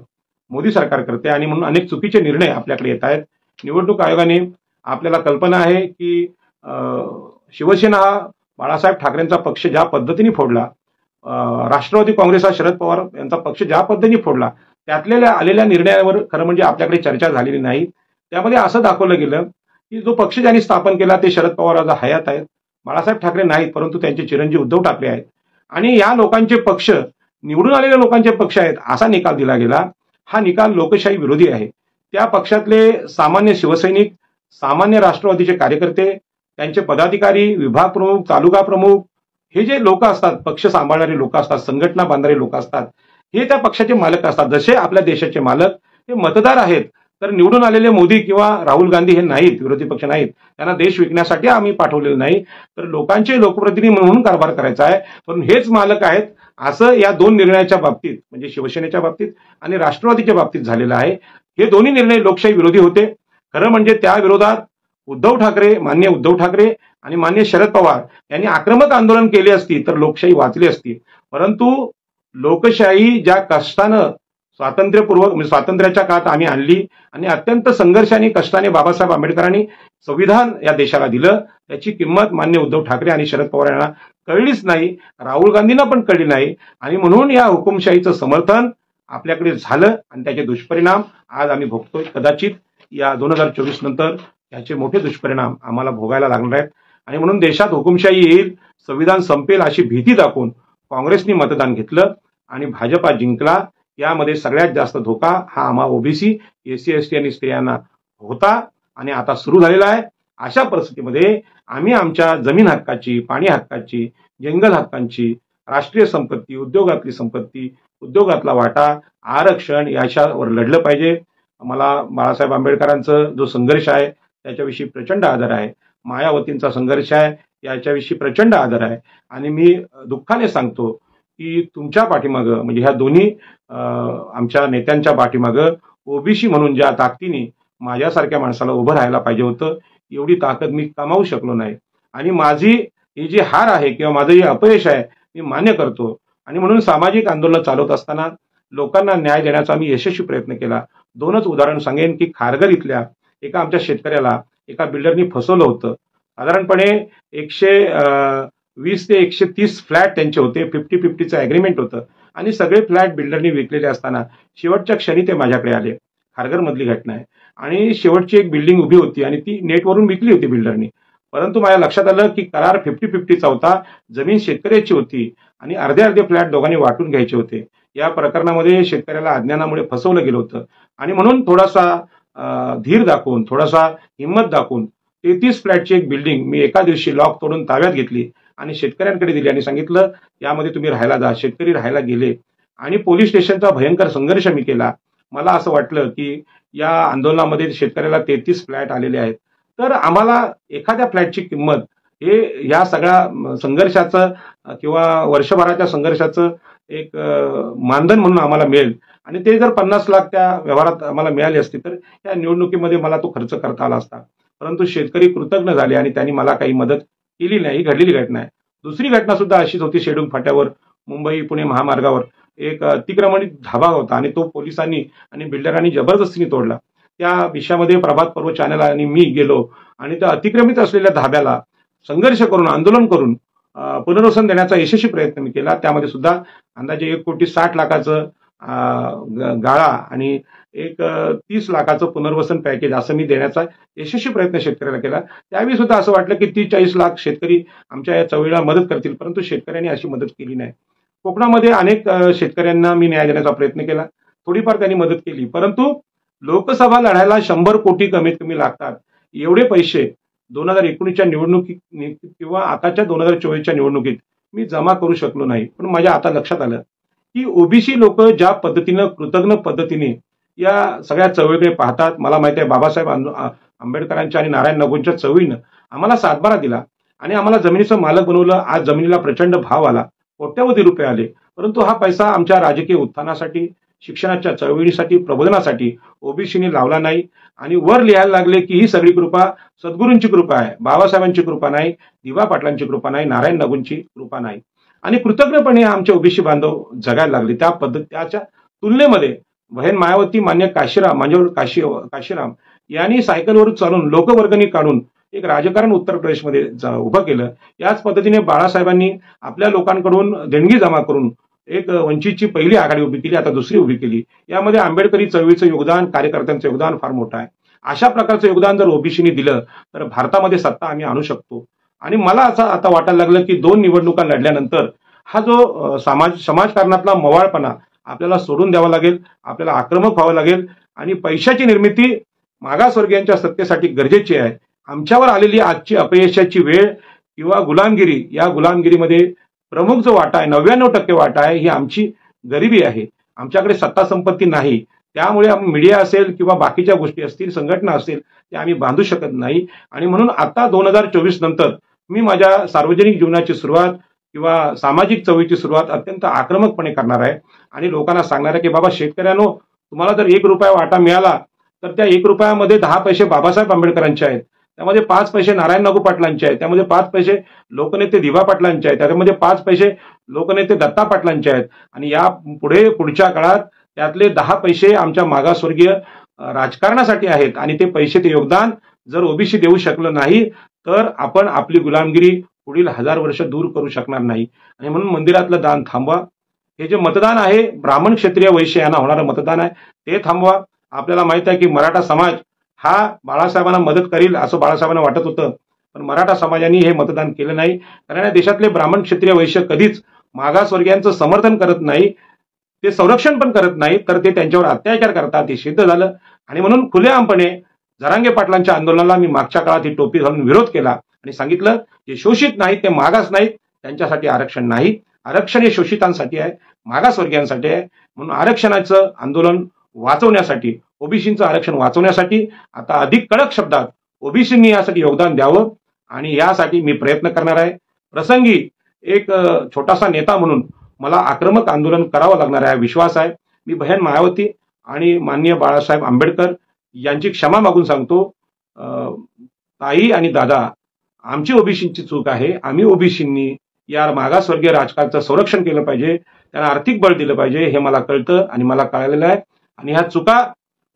Speaker 1: मोदी सरकार करते आणि म्हणून अनेक चुकीचे निर्णय आपल्याकडे येत आहेत. निवडणूक आयोगाने आपल्याला कल्पना आहे की शिवसेना हा बाळासाहेब ठाकरेंचा पक्ष ज्या पद्धतीने फोडला, राष्ट्रवादी काँग्रेस हा शरद पवार यांचा पक्ष ज्या पद्धतीने फोडला, त्यातल्या आलेल्या निर्णयावर खरं म्हणजे आपल्याकडे चर्चा झालेली नाही. त्यामध्ये असं दाखवलं गेलं की जो पक्ष ज्यांनी स्थापन केला ते शरद पवार आज हयात आहेत, बाळासाहेब ठाकरे नाहीत, परंतु त्यांचे चिरंजीव उद्धव ठाकरे आहेत. आणि या लोकांचे पक्ष निवडून आलेल्या लोकांचे पक्ष आहेत असा निकाल दिला गेला. हा निकाल लोकशाही विरोधी आहे. त्या पक्षातले सामान्य शिवसैनिक, सामान्य राष्ट्रवादीचे कार्यकर्ते, त्यांचे पदाधिकारी, विभाग प्रमुख, तालुका प्रमुख, हे जे लोक असतात, पक्ष सांभाळणारे लोक असतात, संघटना बांधणारे लोक असतात, हे त्या पक्षाचे मालक असतात. जसे आपल्या देशाचे मालक हे मतदार आहेत, तर निवडून आलेले मोदी किंवा राहुल गांधी हे नाहीत, विरोधी पक्ष नाहीत. त्यांना देश विकण्यासाठी आम्ही पाठवलेलं नाही, तर लोकांचे लोकप्रतिनिधी म्हणून कारभार करायचा आहे. पण हेच मालक आहेत असं या 2 निर्णयाच्या बाबतीत म्हणजे शिवसेनेच्या बाबतीत आणि राष्ट्रवादीच्या बाबतीत झालेलं आहे. हे दोन्ही निर्णय लोकशाही विरोधी होते. खरं म्हणजे त्या विरोधात मान्य उद्धव ठाकरे आणि मान्य शरद पवार यांनी आक्रमक आंदोलन केले असती तर लोकशाही वाचली असती. परंतु लोकशाही ज्या कष्टानं स्वातंत्र्याच्या काळात आम्ही आणली आणि अत्यंत संघर्षाने कष्टाने बाबासाहेब आंबेडकरांनी संविधान या देशाला दिलं, त्याची किंमत मान्य उद्धव ठाकरे आणि शरद पवार यांना कळलीच नाही, राहुल गांधींना पण कळली नाही. आणि म्हणून या हुकुमशाहीचं समर्थन आपल्याकडे झालं आणि त्याचे दुष्परिणाम आज आम्ही भोगतोय. कदाचित या 2024 नंतर याचे मोठे दुष्परिणाम आम्हाला भोगायला लागणार आहेत. आणि म्हणून देशात हुकुमशाही येईल, संविधान संपेल अशी भीती दाखवून काँग्रेसनी मतदान घेतलं आणि भाजपा जिंकला. यामध्ये सगळ्यात जास्त धोका हा आम्हा ओबीसी, एससी, एसटी आणि स्त्रियांना होता आणि आता सुरू झालेला आहे. अशा परिस्थितीमध्ये आम्ही आमच्या जमीन हक्काची, पाणी हक्काची, जंगल हक्कांची, राष्ट्रीय संपत्ती, उद्योगातली संपत्ती, उद्योगातला वाटा, आरक्षण याच्यावर लढलं पाहिजे. मला बाळासाहेब आंबेडकरांचा जो संघर्ष आहे त्याच्याविषयी प्रचंड आदर आहे. मायावतींचा संघर्ष आहे याच्याविषयी प्रचंड आदर आहे. आणि मी दुःखाने सांगतो की तुमच्या पाठीमागं म्हणजे ह्या दोन्ही आमच्या नेत्यांच्या पाठीमागं ओबीसी म्हणून ज्या ताकदीने माझ्यासारख्या माणसाला उभं राहायला पाहिजे होतं, एवढी ताकद मी कमावू शकलो नाही. आणि माझी ही जी हार आहे किंवा माझं हे अपयश आहे मी मान्य करतो. आणि म्हणून सामाजिक आंदोलन चालवत असताना लोकांना न्याय देण्याचा मी यशस्वी प्रयत्न केला. दोनच उदाहरण सांगेन की खारघर इथल्या एका आमच्या शेतकऱ्याला एका बिल्डरनी फसवलं होतं. साधारणपणे 120 ते 130 फ्लॅट त्यांचे होते. 50-50चं ॲग्रीमेंट होतं आणि सगळे फ्लॅट बिल्डरनी विकलेले असताना शेवटच्या क्षणी ते माझ्याकडे आले. खारघरमधली घटना आहे आणि शेवटची एक बिल्डिंग उभी होती आणि ती नेटवरून विकली होती बिल्डरनी. परंतु माझ्या लक्षात आलं की करार 50-50चा होता. जमीन शेतकऱ्याची होती आणि अर्धे अर्धे फ्लॅट दोघांनी वाटून घ्यायचे होते. या प्रकरणामध्ये शेतकऱ्याला अज्ञानामुळे फसवलं गेलं होतं आणि म्हणून थोडासा धीर दाखवून, थोडासा हिंमत दाखवून 33 फ्लॅटची एक बिल्डिंग मी एका दिवशी लॉक तोडून ताब्यात घेतली आणि शेतकऱ्यांकडे दिली आणि सांगितलं यामध्ये तुम्ही राहायला जा. शेतकरी राहायला गेले आणि पोलीस स्टेशनचा भयंकर संघर्ष मी केला. मला असं वाटलं की या आंदोलनामध्ये शेतकऱ्याला 33 फ्लॅट आलेले आहेत, तर आम्हाला एखाद्या फ्लॅटची किंमत हे या सगळ्या संघर्षाचं किंवा वर्षभराच्या संघर्षाचं एक मानधन म्हणून आम्हाला मिळेल आणि ते जर 50 लाख त्या व्यवहारात आम्हाला मिळाले असते तर या निवडणुकीमध्ये मला तो खर्च करता आला असता. परंतु शेतकरी कृतज्ञ झाले आणि त्यांनी मला काही मदत केली नाही. ही घडलेली घटना आहे. दुसरी घटना सुद्धा अशीच होती. शेडूग फाट्यावर मुंबई पुणे महामार्गावर एक अतिक्रमणित धाबा होता आणि तो पोलिसांनी आणि बिल्डरांनी जबरदस्तीने तोडला. त्या विषयामध्ये प्रभात पर्व चॅनल आणि मी गेलो आणि त्या अतिक्रमित असलेल्या धाब्याला संघर्ष करून, आंदोलन करून पुनर्वसन देण्याचा यशस्वी प्रयत्न मी केला. त्यामध्ये सुद्धा अंदाजे 1,60,00,000चं गाळा आणि 30 लाखाचं पुनर्वसन पॅकेज असं मी देण्याचा यशस्वी प्रयत्न शेतकऱ्याला केला. त्यावेळी सुद्धा असं वाटलं की 30-40 लाख शेतकरी आमच्या या चळवळीला मदत करतील, परंतु शेतकऱ्यांनी अशी मदत केली नाही. कोकणामध्ये अनेक शेतकऱ्यांना मी न्याय देण्याचा प्रयत्न केला. थोडीफार त्यांनी मदत केली, परंतु लोकसभा लढायला 100 कोटी कमीत कमी लागतात. एवढे पैसे 2019च्या निवडणुकीत किंवा आताच्या 2024च्या निवडणुकीत मी जमा करू शकलो नाही. पण माझ्या आता लक्षात आलं की ओबीसी लोक ज्या पद्धतीनं, कृतज्ञ पद्धतीने या सगळ्या चळवळीकडे पाहतात. मला माहिती आहे बाबासाहेब आंबेडकरांच्या आणि नारायण नगूंच्या चळवळीनं आम्हाला सातबारा दिला आणि आम्हाला जमिनीचं मालक बनवलं. आज जमिनीला प्रचंड भाव आला, कोट्यवधी रुपये आले, परंतु हा पैसा आमच्या राजकीय उत्थानासाठी, शिक्षणाच्या चळवळीसाठी, प्रबोधनासाठी ओबीसीने लावला नाही. आणि वर लिहायला लागले की ही सगळी कृपा सद्गुरूंची कृपा आहे, बाबासाहेबांची कृपा नाही, दिवा पाटलांची कृपा नाही, नारायण नगूंची कृपा नाही. आणि कृतज्ञपणे आमचे ओबीसी बांधव जगायला लागले. त्याच्या तुलनेमध्ये बहीण मायावती, मान्य काशीराम यांनी सायकलवरून चालून लोकवर्गणी काढून एक राजकारण उत्तर प्रदेशमध्ये उभं केलं. याच पद्धतीने बाळासाहेबांनी आपल्या लोकांकडून देणगी जमा करून एक वंचितची पहिली आघाडी उभी केली, आता दुसरी उभी केली. यामध्ये आंबेडकरी चळवळीचं योगदान, कार्यकर्त्यांचं योगदान फार मोठं आहे. अशा प्रकारचं योगदान जर ओबीसीने दिलं तर भारतामध्ये सत्ता आम्ही आणू शकतो. आणि मला असं आता वाटायला लागलं की 2 निवडणुका लढल्यानंतर हा जो समाजकारणातला मवाळपणा आपल्याला सोडून द्यावा लागेल, आपल्याला आक्रमक व्हावं लागेल आणि पैशाची निर्मिती मागासवर्गीयांच्या सत्तेसाठी गरजेची आहे. आमच्यावर आलेली आजची अपयशाची वेळ किंवा गुलामगिरी, या गुलामगिरीमध्ये प्रमुख जो वाटा आहे, 99% वाटा आहे, ही आमची गरिबी आहे. आमच्याकडे सत्ता संपत्ती नाही, त्यामुळे मीडिया असेल किंवा बाकीच्या गोष्टी असतील, संघटना असेल, ते आम्ही बांधू शकत नाही. आणि म्हणून आता 2024 नंतर मी माझ्या सार्वजनिक जीवनाची सुरुवात किंवा सामाजिक चळवळीची सुरुवात अत्यंत आक्रमकपणे करणार आहे आणि लोकांना सांगणार आहे की बाबा शेतकऱ्यांनो, तुम्हाला जर 1 रुपया वाटा मिळाला तर त्या 1 रुपयामध्ये 10 पैसे बाबासाहेब आंबेडकरांचे आहेत, त्यामध्ये 5 पैसे नारायण नागू पाटलांचे आहेत, त्यामध्ये 5 पैसे लोकनेते दिवा पाटलांचे आहेत, त्यामध्ये 5 पैसे लोकनेते दत्ता पाटलांचे आहेत आणि या पुढच्या काळात त्यातले 10 पैसे आमच्या मागासवर्गीय राजकारणासाठी आहेत. आणि ते पैसे, ते योगदान जर ओबीसी देऊ शकलं नाही तर आपण आपली गुलामगिरी पुढील 1000 वर्ष दूर करू शकणार नाही. आणि म्हणून मंदिरातलं दान थांबवा. हे जे मतदान आहे, ब्राह्मण क्षत्रिय वैश्य यांना होणारं मतदान आहे, ते थांबवा. आपल्याला माहित आहे की मराठा समाज हा बाळासाहेबांना मदत करील असं बाळासाहेबांना वाटत होतं, पण मराठा समाजाने हे मतदान केलं नाही. कारण या देशातले ब्राह्मण क्षत्रिय वैश्य कधीच मागासवर्गीयांचं समर्थन करत नाही, ते संरक्षण पण करत नाही, तर ते त्यांच्यावर अत्याचार करतात, हे सिद्ध झालं. आणि म्हणून खुलेआमपणे जरांगे पाटलांच्या आंदोलनाला मी मागच्या काळात ही टोपी घालून विरोध केला आणि सांगितलं जे शोषित नाहीत, ते मागास नाहीत, त्यांच्यासाठी आरक्षण नाही. आरक्षण हे शोषितांसाठी आहे, मागासवर्गीयांसाठी आहे. म्हणून आरक्षणाचं आंदोलन वाचवण्यासाठी, ओबीसींचं आरक्षण वाचवण्यासाठी आता अधिक कडक शब्दात ओबीसींनी यासाठी योगदान द्यावं आणि यासाठी मी प्रयत्न करणार आहे. प्रसंगी एक छोटासा नेता म्हणून मला आक्रमक आंदोलन करावं लागणार आहे, विश्वास आहे. मी बहीण मायावती आणि माननीय बाळासाहेब आंबेडकर यांची क्षमा मागून सांगतो, ताई आणि दादा, आमची ओबीसींची चूक आहे. आम्ही ओबीसींनी या मागासवर्गीय राजकारणाचं संरक्षण केलं पाहिजे. त्यांना आर्थिक बळ दिलं पाहिजे हे मला कळतं आणि मला कळलेलं आहे. आणि ह्या चुका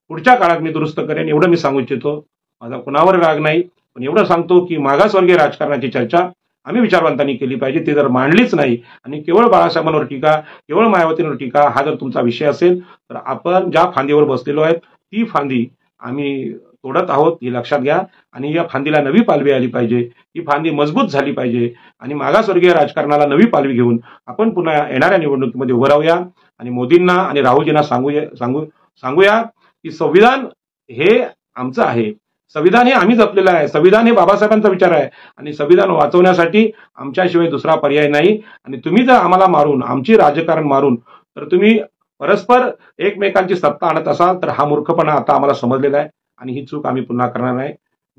Speaker 1: पुढच्या काळात मी दुरुस्त करेन एवढं मी सांगू इच्छितो. माझा कुणावर राग नाही, पण एवढं सांगतो की मागासवर्गीय राजकारणाची चर्चा आम्ही विचारवंतांनी केली पाहिजे. ती जर मांडलीच नाही आणि केवळ बाळासाहेबांवर टीका, केवळ मायावतींवर टीका हा जर तुमचा विषय असेल तर आपण ज्या फांदीवर बसलेलो आहे ती फांदी आम्ही तोडत आहोत हे लक्षात घ्या. आणि या फांदीला नवी पालवी आली पाहिजे, ही फांदी मजबूत झाली पाहिजे आणि मागासवर्गीय राजकारणाला नवी पालवी घेऊन आपण पुन्हा येणाऱ्या निवडणुकीमध्ये उभं राहूया आणि मोदींना आणि राहुलजींना सांगूया की संविधान हे आमचं आहे. संविधान हे आम्ही जपलेलं आहे. संविधान हे बाबासाहेबांचा विचार आहे आणि संविधान वाचवण्यासाठी आमच्याशिवाय दुसरा पर्याय नाही. आणि तुम्ही जर आम्हाला मारून, आमची राजकारण मारून तर तुम्ही परस्पर एकमेकांची सत्ता आणत असाल तर हा मूर्खपणा आता आम्हाला समजलेला आहे आणि ही चूक आम्ही पुन्हा करणार नाही.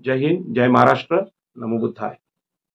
Speaker 1: जय हिंद, जय महाराष्ट्र, नमो बुद्धाय.